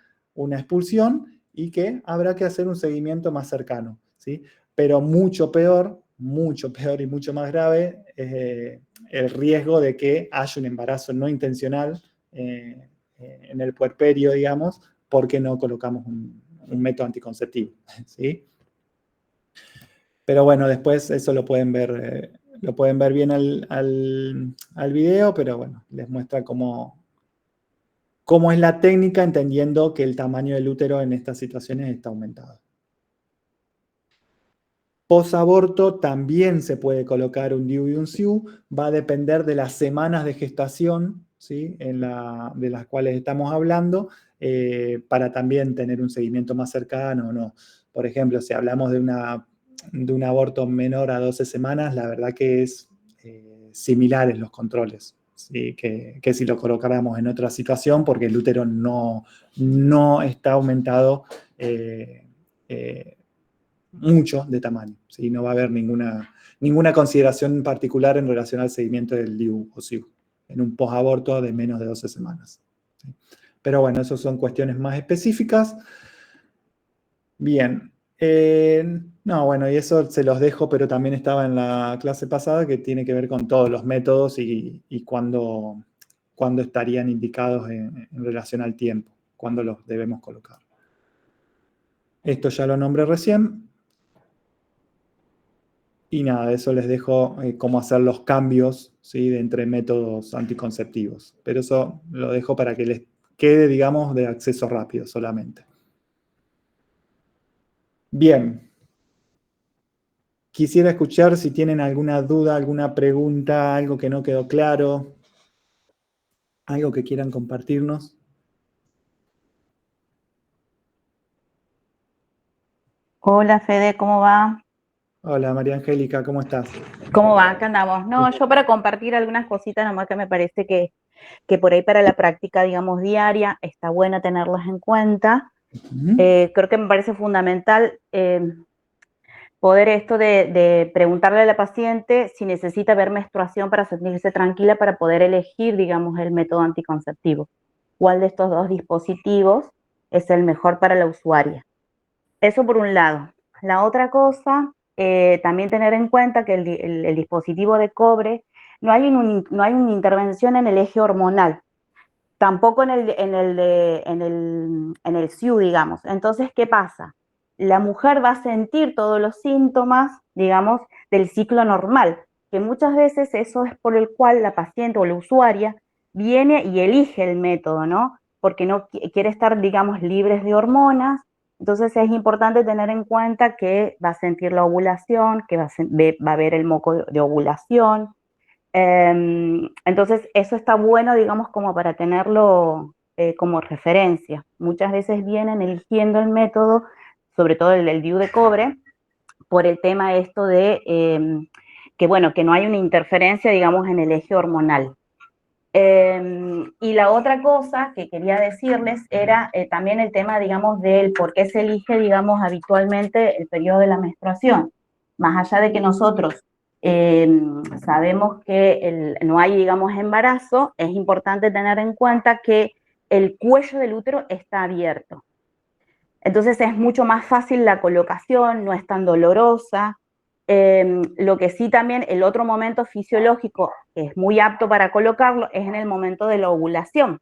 expulsión y que habrá que hacer un seguimiento más cercano, ¿sí? Pero mucho peor mucho peor y mucho más grave el riesgo de que haya un embarazo no intencional en el puerperio, digamos, porque no colocamos un método anticonceptivo, ¿sí? Pero bueno, después eso lo pueden ver bien al video, pero bueno, les muestra cómo es la técnica, entendiendo que el tamaño del útero en estas situaciones está aumentado. Posaborto también se puede colocar un DIU y un SIU, va a depender de las semanas de gestación, ¿sí? de las cuales estamos hablando, para también tener un seguimiento más cercano o no. Por ejemplo, si hablamos de un aborto menor a 12 semanas, la verdad que es similares los controles, ¿sí? que si lo colocáramos en otra situación, porque el útero no está aumentado mucho de tamaño, ¿sí? No va a haber ninguna consideración particular en relación al seguimiento del DIU o SIU en un posaborto de menos de 12 semanas. ¿Sí? Pero bueno, esas son cuestiones más específicas. Bien. No, bueno, y eso se los dejo, pero también estaba en la clase pasada, que tiene que ver con todos los métodos y cuándo estarían indicados en relación al tiempo, cuándo los debemos colocar. Esto ya lo nombré recién. Y nada, de eso les dejo cómo hacer los cambios, ¿sí? de entre métodos anticonceptivos. Pero eso lo dejo para que les quede, digamos, de acceso rápido solamente. Bien. Quisiera escuchar si tienen alguna duda, alguna pregunta, algo que no quedó claro, algo que quieran compartirnos. Hola Fede, ¿cómo va? Hola María Angélica, ¿cómo estás? ¿Cómo va? Acá andamos. No, yo para compartir algunas cositas nomás que me parece que por ahí para la práctica, digamos, diaria, está bueno tenerlas en cuenta. Creo que me parece fundamental poder esto de preguntarle a la paciente si necesita ver menstruación para sentirse tranquila, para poder elegir, digamos, el método anticonceptivo. ¿Cuál de estos dos dispositivos es el mejor para la usuaria? Eso por un lado. La otra cosa, también tener en cuenta que el dispositivo de cobre no hay una intervención en el eje hormonal, tampoco en el SIU, digamos. Entonces, ¿qué pasa? La mujer va a sentir todos los síntomas, digamos, del ciclo normal, que muchas veces eso es por el cual la paciente o la usuaria viene y elige el método, ¿no? Porque no quiere estar, digamos, libres de hormonas. Entonces es importante tener en cuenta que va a sentir la ovulación, que va a ver el moco de ovulación. Entonces eso está bueno, digamos, como para tenerlo como referencia. Muchas veces vienen eligiendo el método, sobre todo el DIU de cobre, por el tema esto de que, bueno, que no hay una interferencia, digamos, en el eje hormonal. Y la otra cosa que quería decirles era también el tema, digamos, del por qué se elige, digamos, habitualmente el periodo de la menstruación. Más allá de que nosotros sabemos que no hay, digamos, embarazo, es importante tener en cuenta que el cuello del útero está abierto. Entonces es mucho más fácil la colocación, no es tan dolorosa. Lo que sí también, el otro momento fisiológico que es muy apto para colocarlo es en el momento de la ovulación.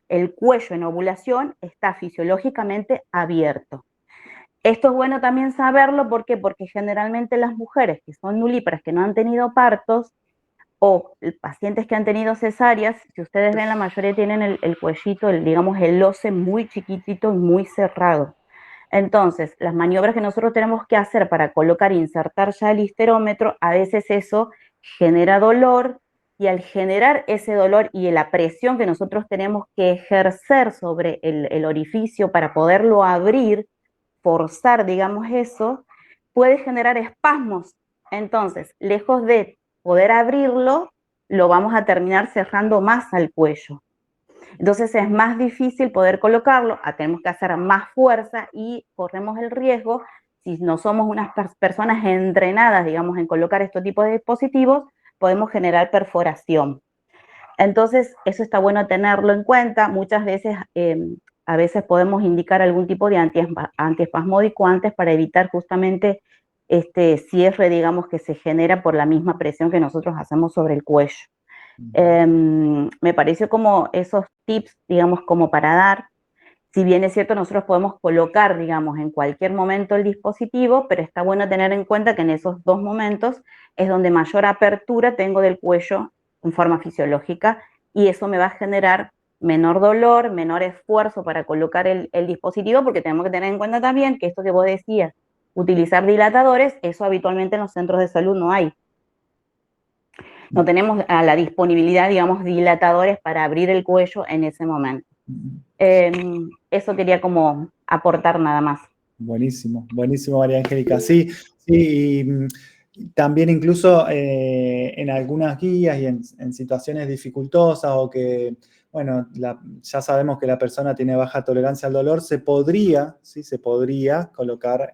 El cuello en ovulación está fisiológicamente abierto. Esto es bueno también saberlo, ¿por qué? Porque generalmente las mujeres que son nulíparas, que no han tenido partos, o pacientes que han tenido cesáreas, si ustedes ven, la mayoría tienen el cuellito, digamos, el loce muy chiquitito y muy cerrado. Entonces, las maniobras que nosotros tenemos que hacer para colocar e insertar ya el histerómetro, a veces eso genera dolor, y al generar ese dolor y la presión que nosotros tenemos que ejercer sobre el orificio para poderlo abrir, forzar, digamos, eso, puede generar espasmos. Entonces, lejos de poder abrirlo, lo vamos a terminar cerrando más al cuello. Entonces es más difícil poder colocarlo, tenemos que hacer más fuerza y corremos el riesgo, si no somos unas personas entrenadas, digamos, en colocar este tipo de dispositivos, podemos generar perforación. Entonces eso está bueno tenerlo en cuenta. Muchas veces, a veces podemos indicar algún tipo de antiespasmódico antes para evitar justamente cierre, digamos, que se genera por la misma presión que nosotros hacemos sobre el cuello. Me pareció como esos tips, digamos, como para dar. Si bien es cierto, nosotros podemos colocar, digamos, en cualquier momento el dispositivo, pero está bueno tener en cuenta que en esos 2 momentos es donde mayor apertura tengo del cuello en forma fisiológica, y eso me va a generar menor dolor, menor esfuerzo para colocar el dispositivo, porque tenemos que tener en cuenta también que esto que vos decías, utilizar dilatadores, eso habitualmente en los centros de salud no hay. No tenemos a la disponibilidad, digamos, dilatadores para abrir el cuello en ese momento. Eso quería como aportar nada más. Buenísimo, buenísimo, María Angélica. Sí, sí, y también incluso en algunas guías y en situaciones dificultosas o que, bueno, ya sabemos que la persona tiene baja tolerancia al dolor, se podría colocar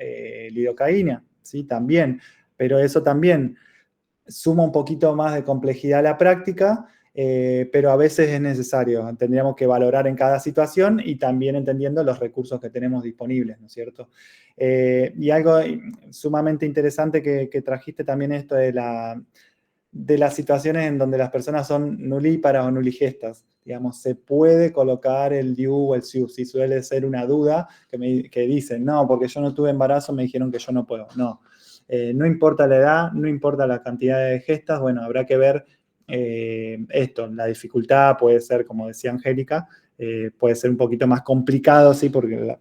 lidocaína, ¿sí? También, pero eso también suma un poquito más de complejidad a la práctica, pero a veces es necesario. Tendríamos que valorar en cada situación y también entendiendo los recursos que tenemos disponibles, ¿no es cierto? Y algo sumamente interesante que trajiste también esto de las situaciones en donde las personas son nulíparas o nuligestas. Digamos, se puede colocar el DIU o el SIU, si suele ser una duda que dicen, no, porque yo no tuve embarazo, me dijeron que yo no puedo. No. No importa la edad, no importa la cantidad de gestas, bueno, habrá que ver esto, la dificultad puede ser, como decía Angélica, puede ser un poquito más complicado, ¿sí? Porque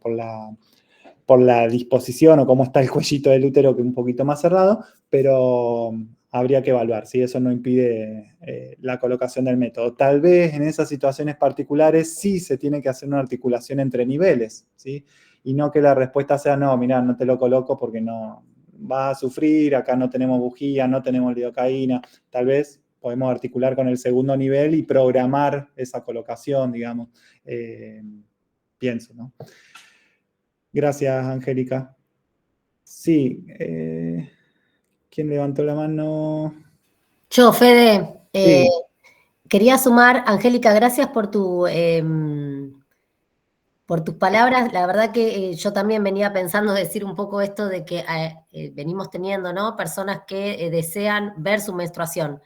por la disposición o cómo está el cuellito del útero, que es un poquito más cerrado, pero habría que evaluar, ¿sí? Eso no impide la colocación del método. Tal vez en esas situaciones particulares sí se tiene que hacer una articulación entre niveles, ¿sí? Y no que la respuesta sea, no, mirá, no te lo coloco porque no vas a sufrir, acá no tenemos bujía, no tenemos lidocaína. Tal vez podemos articular con el segundo nivel y programar esa colocación, digamos. Pienso, ¿no? Gracias, Angélica. Sí, ¿quién levantó la mano? Yo, Fede. Sí. Quería sumar, Angélica, gracias por tus palabras. La verdad que yo también venía pensando decir un poco esto de que venimos teniendo, ¿no? Personas que desean ver su menstruación.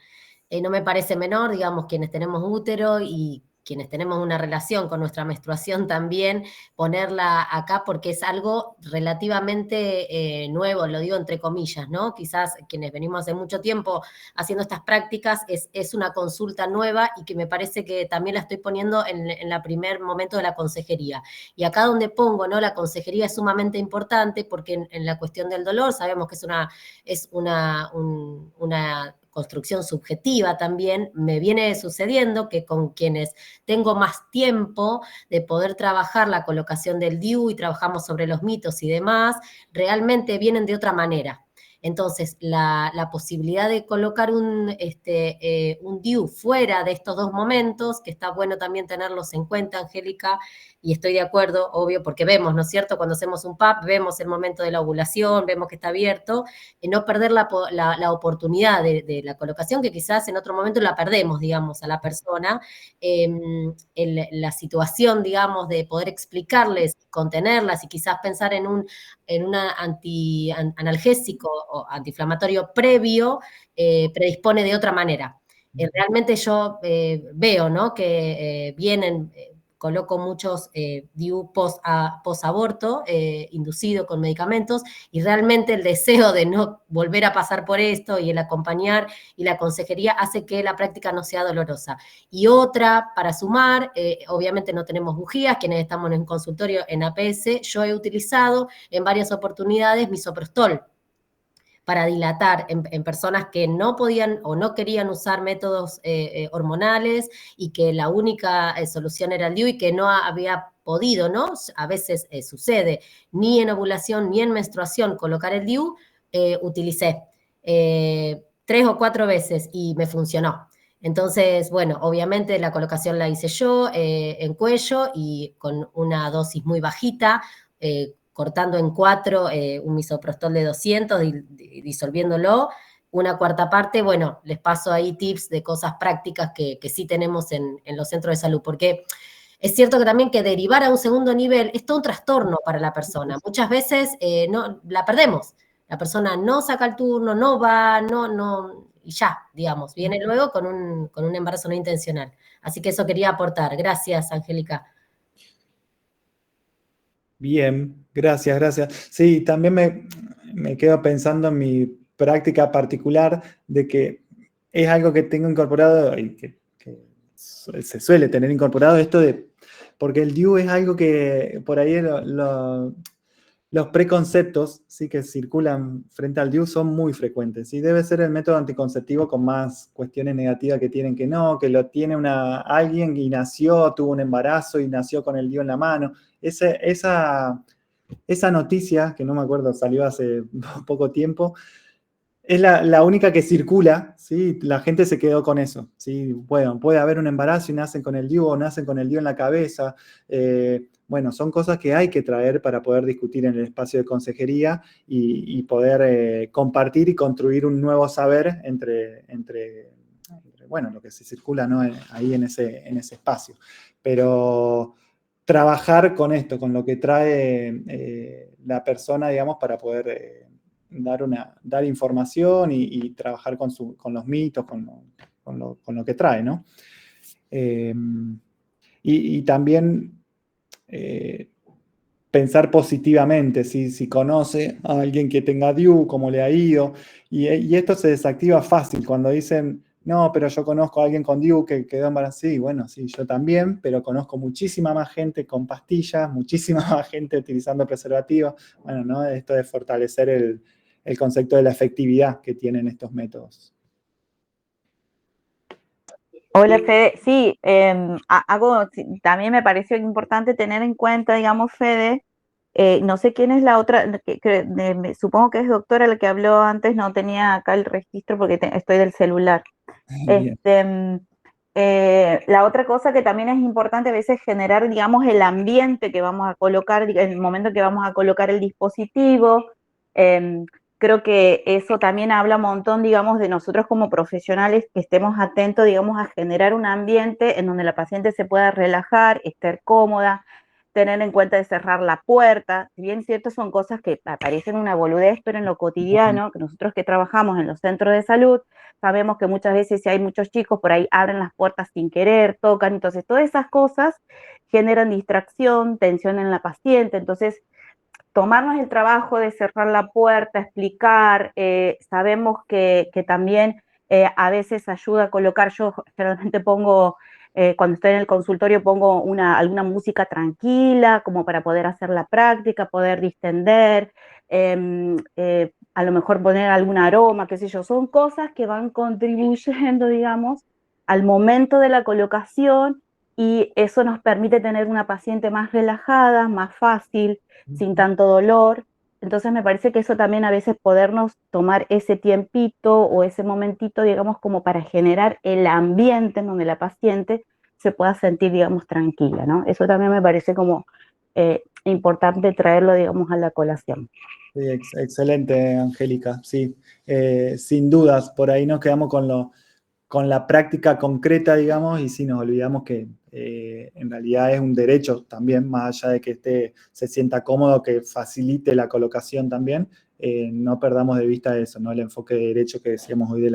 No me parece menor, digamos, quienes tenemos útero y quienes tenemos una relación con nuestra menstruación también, ponerla acá porque es algo relativamente nuevo, lo digo entre comillas, ¿no? Quizás quienes venimos hace mucho tiempo haciendo estas prácticas es una consulta nueva y que me parece que también la estoy poniendo en el primer momento de la consejería. Y acá donde pongo, ¿no? La consejería es sumamente importante porque en la cuestión del dolor sabemos que es una construcción subjetiva también. Me viene sucediendo que con quienes tengo más tiempo de poder trabajar la colocación del DIU y trabajamos sobre los mitos y demás, realmente vienen de otra manera. Entonces, la posibilidad de colocar un DIU fuera de estos 2 momentos, que está bueno también tenerlos en cuenta, Angélica, y estoy de acuerdo, obvio, porque vemos, ¿no es cierto? Cuando hacemos un PAP, vemos el momento de la ovulación, vemos que está abierto, no perder la oportunidad de la colocación, que quizás en otro momento la perdemos, digamos, a la persona, la situación, digamos, de poder explicarles, contenerlas y quizás pensar en un analgésico o antiinflamatorio previo, predispone de otra manera. Realmente yo veo, ¿no? Que vienen... coloco muchos DIU post-aborto, inducido con medicamentos, y realmente el deseo de no volver a pasar por esto y el acompañar y la consejería hace que la práctica no sea dolorosa. Y otra, para sumar, obviamente no tenemos bujías, quienes estamos en consultorio en APS, yo he utilizado en varias oportunidades misoprostol para dilatar en personas que no podían o no querían usar métodos hormonales y que la única solución era el DIU y que no había podido, ¿no? A veces sucede, ni en ovulación ni en menstruación colocar el DIU, utilicé 3 o 4 veces y me funcionó. Entonces, bueno, obviamente la colocación la hice yo en cuello y con una dosis muy bajita, cortando en 4 un misoprostol de 200, disolviéndolo, una cuarta parte, bueno, les paso ahí tips de cosas prácticas que sí tenemos en los centros de salud, porque es cierto que también que derivar a un segundo nivel es todo un trastorno para la persona. Muchas veces no la perdemos La persona no saca el turno, no va, y ya, digamos, viene luego con un embarazo no intencional. Así que eso quería aportar. Gracias, Angélica. Bien, gracias. Sí, también me quedo pensando en mi práctica particular de que es algo que tengo incorporado y que se suele tener incorporado esto porque el DIU es algo que por ahí los preconceptos, ¿sí?, que circulan frente al DIU son muy frecuentes. Y debe ser el método anticonceptivo con más cuestiones negativas que tienen que no, que lo tiene alguien y tuvo un embarazo y nació con el DIU en la mano. Esa noticia, que no me acuerdo, salió hace poco tiempo, es la única que circula, ¿sí? La gente se quedó con eso, ¿sí? Bueno, puede haber un embarazo y nacen con el DIU o nacen con el DIU en la cabeza. Bueno, son cosas que hay que traer para poder discutir en el espacio de consejería y poder compartir y construir un nuevo saber entre bueno, lo que se circula, ¿no?, ahí en ese espacio. Pero trabajar con esto, con lo que trae la persona, digamos, para poder dar información y trabajar con los mitos, con lo que trae, ¿no? Y también pensar positivamente, si conoce a alguien que tenga DIU, cómo le ha ido, y esto se desactiva fácil cuando dicen, no, pero yo conozco a alguien con DIU que quedó embarazada. Sí, bueno, sí, yo también, pero conozco muchísima más gente con pastillas, muchísima más gente utilizando preservativos. Bueno, ¿no? Esto de fortalecer el concepto de la efectividad que tienen estos métodos. Hola, Fede. Sí, también me pareció importante tener en cuenta, digamos, Fede, no sé quién es la otra, supongo que es doctora la que habló antes, no tenía acá el registro porque estoy del celular. La otra cosa que también es importante a veces generar, digamos, el ambiente que vamos a colocar, en el momento que vamos a colocar el dispositivo. Creo que eso también habla un montón, digamos, de nosotros como profesionales que estemos atentos, digamos, a generar un ambiente en donde la paciente se pueda relajar, estar cómoda, tener en cuenta de cerrar la puerta. Si bien cierto, son cosas que parecen una boludez, pero en lo cotidiano, que nosotros que trabajamos en los centros de salud, sabemos que muchas veces si hay muchos chicos por ahí abren las puertas sin querer, tocan, entonces todas esas cosas generan distracción, tensión en la paciente. Entonces tomarnos el trabajo de cerrar la puerta, explicar, sabemos que también a veces ayuda a colocar, yo generalmente pongo, cuando estoy en el consultorio pongo alguna música tranquila, como para poder hacer la práctica, poder distender, a lo mejor poner algún aroma, qué sé yo, son cosas que van contribuyendo, digamos, al momento de la colocación, y eso nos permite tener una paciente más relajada, más fácil, sin tanto dolor. Entonces me parece que eso también a veces podernos tomar ese tiempito o ese momentito, digamos, como para generar el ambiente en donde la paciente se pueda sentir, digamos, tranquila, ¿no? Eso también me parece como importante traerlo, digamos, a la colación. Sí, excelente, Angélica, sí. Sin dudas, por ahí nos quedamos con la práctica concreta, digamos, y sí nos olvidamos que en realidad es un derecho también, más allá de que se sienta cómodo, que facilite la colocación también, no perdamos de vista eso, ¿no? El enfoque de derecho que decíamos hoy de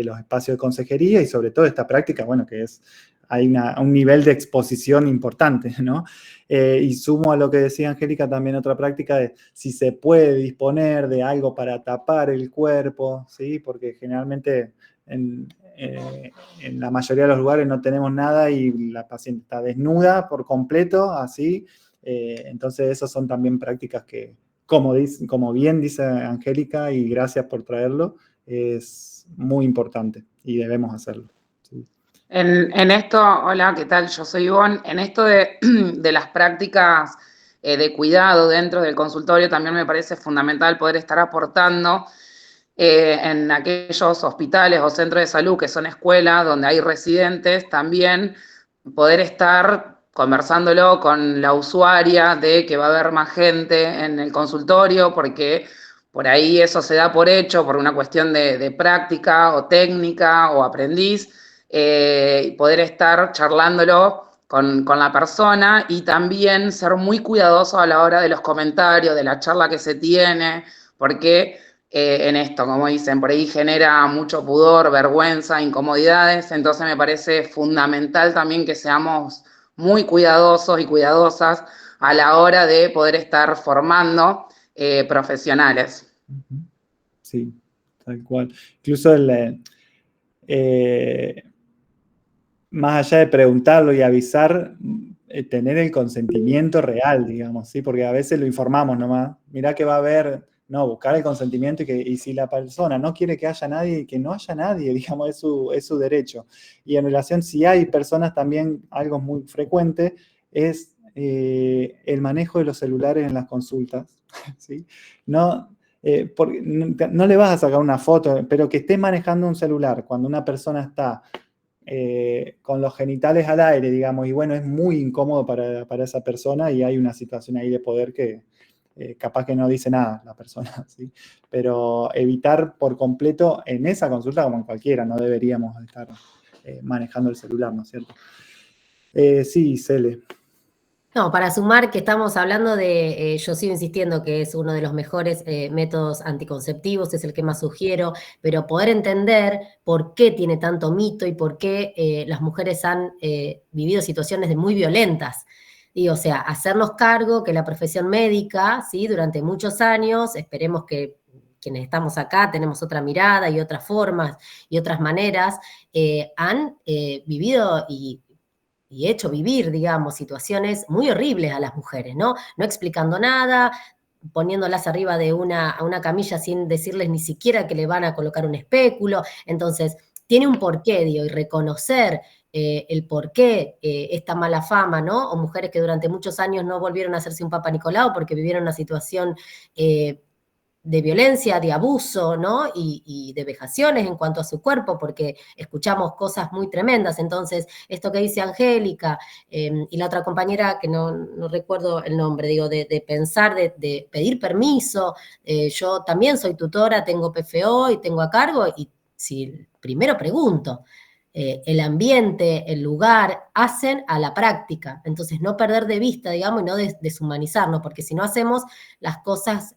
los espacios de consejería y sobre todo esta práctica, bueno, que hay un nivel de exposición importante, ¿no? Y sumo a lo que decía Angélica también otra práctica de si se puede disponer de algo para tapar el cuerpo, ¿sí? Porque generalmente en la mayoría de los lugares no tenemos nada y la paciente está desnuda por completo, así. Entonces esas son también prácticas que, como bien dice Angélica, y gracias por traerlo, es muy importante y debemos hacerlo. Sí. En esto, hola, ¿qué tal? Yo soy Ivonne. En esto de las prácticas de cuidado dentro del consultorio también me parece fundamental poder estar aportando en aquellos hospitales o centros de salud que son escuelas donde hay residentes, también poder estar conversándolo con la usuaria de que va a haber más gente en el consultorio, porque por ahí eso se da por hecho por una cuestión de práctica o técnica o aprendiz, y poder estar charlándolo con la persona y también ser muy cuidadoso a la hora de los comentarios, de la charla que se tiene, porque en esto, como dicen, por ahí genera mucho pudor, vergüenza, incomodidades, entonces me parece fundamental también que seamos muy cuidadosos y cuidadosas a la hora de poder estar formando profesionales. Sí, tal cual. Incluso más allá de preguntarlo y avisar, tener el consentimiento real, digamos, ¿sí? Porque a veces lo informamos nomás. Mirá que va a haber, no, buscar el consentimiento y si la persona no quiere que haya nadie, que no haya nadie, digamos, es su derecho. Y en relación, si hay personas también, algo muy frecuente, es el manejo de los celulares en las consultas, ¿sí? Porque no le vas a sacar una foto, pero que estés manejando un celular cuando una persona está con los genitales al aire, digamos, y bueno, es muy incómodo para esa persona y hay una situación ahí de poder que capaz que no dice nada la persona, ¿sí? Pero evitar por completo en esa consulta, como en cualquiera, no deberíamos estar manejando el celular, ¿no es cierto? Sí, Cele. No, para sumar que estamos hablando de, yo sigo insistiendo que es uno de los mejores métodos anticonceptivos, es el que más sugiero, pero poder entender por qué tiene tanto mito y por qué las mujeres han vivido situaciones de muy violentas. Y, o sea, hacernos cargo que la profesión médica, ¿sí? Durante muchos años, esperemos que quienes estamos acá tenemos otra mirada y otras formas y otras maneras, han vivido y hecho vivir, digamos, situaciones muy horribles a las mujeres, ¿no? No explicando nada, poniéndolas arriba de una camilla sin decirles ni siquiera que le van a colocar un espéculo. Entonces, tiene un porqué, digo, y reconocer el porqué esta mala fama, ¿no? O mujeres que durante muchos años no volvieron a hacerse un Papa Nicolau porque vivieron una situación de violencia, de abuso, ¿no? Y de vejaciones en cuanto a su cuerpo, porque escuchamos cosas muy tremendas. Entonces, esto que dice Angélica y la otra compañera, que no recuerdo el nombre, digo, de pensar, de pedir permiso. Yo también soy tutora, tengo PFO y tengo a cargo, y si primero pregunto, el ambiente, el lugar, hacen a la práctica. Entonces, no perder de vista, digamos, y no deshumanizarnos, porque si no hacemos las cosas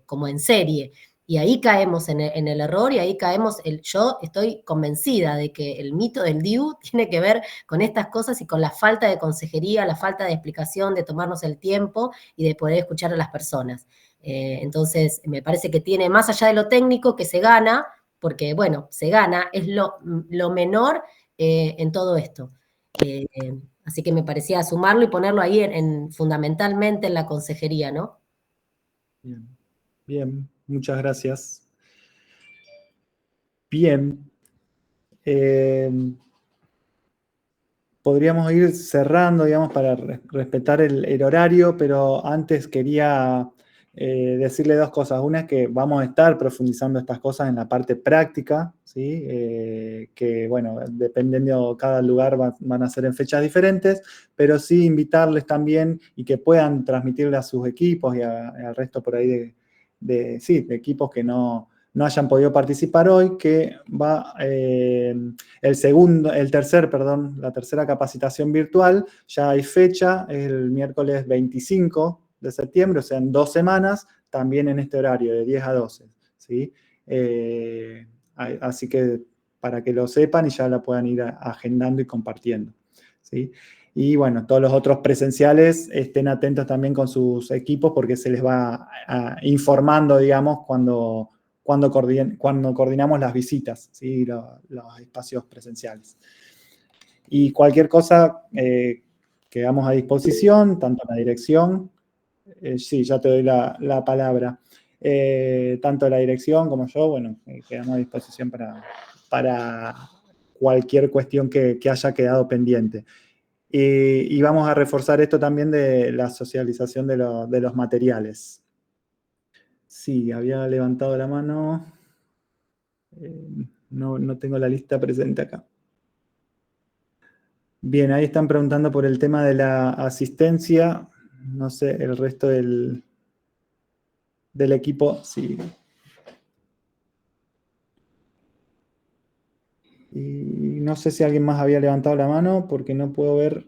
como en serie. Y ahí caemos en el error y ahí caemos, yo estoy convencida de que el mito del DIU tiene que ver con estas cosas y con la falta de consejería, la falta de explicación, de tomarnos el tiempo y de poder escuchar a las personas. Entonces, me parece que tiene, más allá de lo técnico, que se gana, porque, bueno, se gana, es lo menor en todo esto. Así que me parecía sumarlo y ponerlo ahí fundamentalmente en la consejería, ¿no? Bien, bien, muchas gracias. Bien. Podríamos ir cerrando, digamos, para respetar el horario, pero antes quería decirle dos cosas. Una es que vamos a estar profundizando estas cosas en la parte práctica, ¿sí? Que, bueno, dependiendo cada lugar van a ser en fechas diferentes, pero sí invitarles también y que puedan transmitirle a sus equipos y al resto por ahí de equipos que no hayan podido participar hoy, que va la tercera capacitación virtual, ya hay fecha, el miércoles 25 de septiembre, o sea, en 2 semanas, también en este horario, de 10 a 12, ¿sí? Así que para que lo sepan y ya la puedan ir agendando y compartiendo, ¿sí? Y bueno, todos los otros presenciales estén atentos también con sus equipos porque se les va informando, digamos, cuando coordinamos las visitas, ¿sí? Los espacios presenciales. Y cualquier cosa quedamos a disposición, tanto la dirección, sí, ya te doy la palabra, tanto la dirección como yo, bueno, quedamos a disposición para cualquier cuestión que haya quedado pendiente. Y vamos a reforzar esto también de la socialización de los materiales. Sí, había levantado la mano. No tengo la lista presente acá. Bien, ahí están preguntando por el tema de la asistencia. No sé, el resto del equipo, sí. Y no sé si alguien más había levantado la mano porque no puedo ver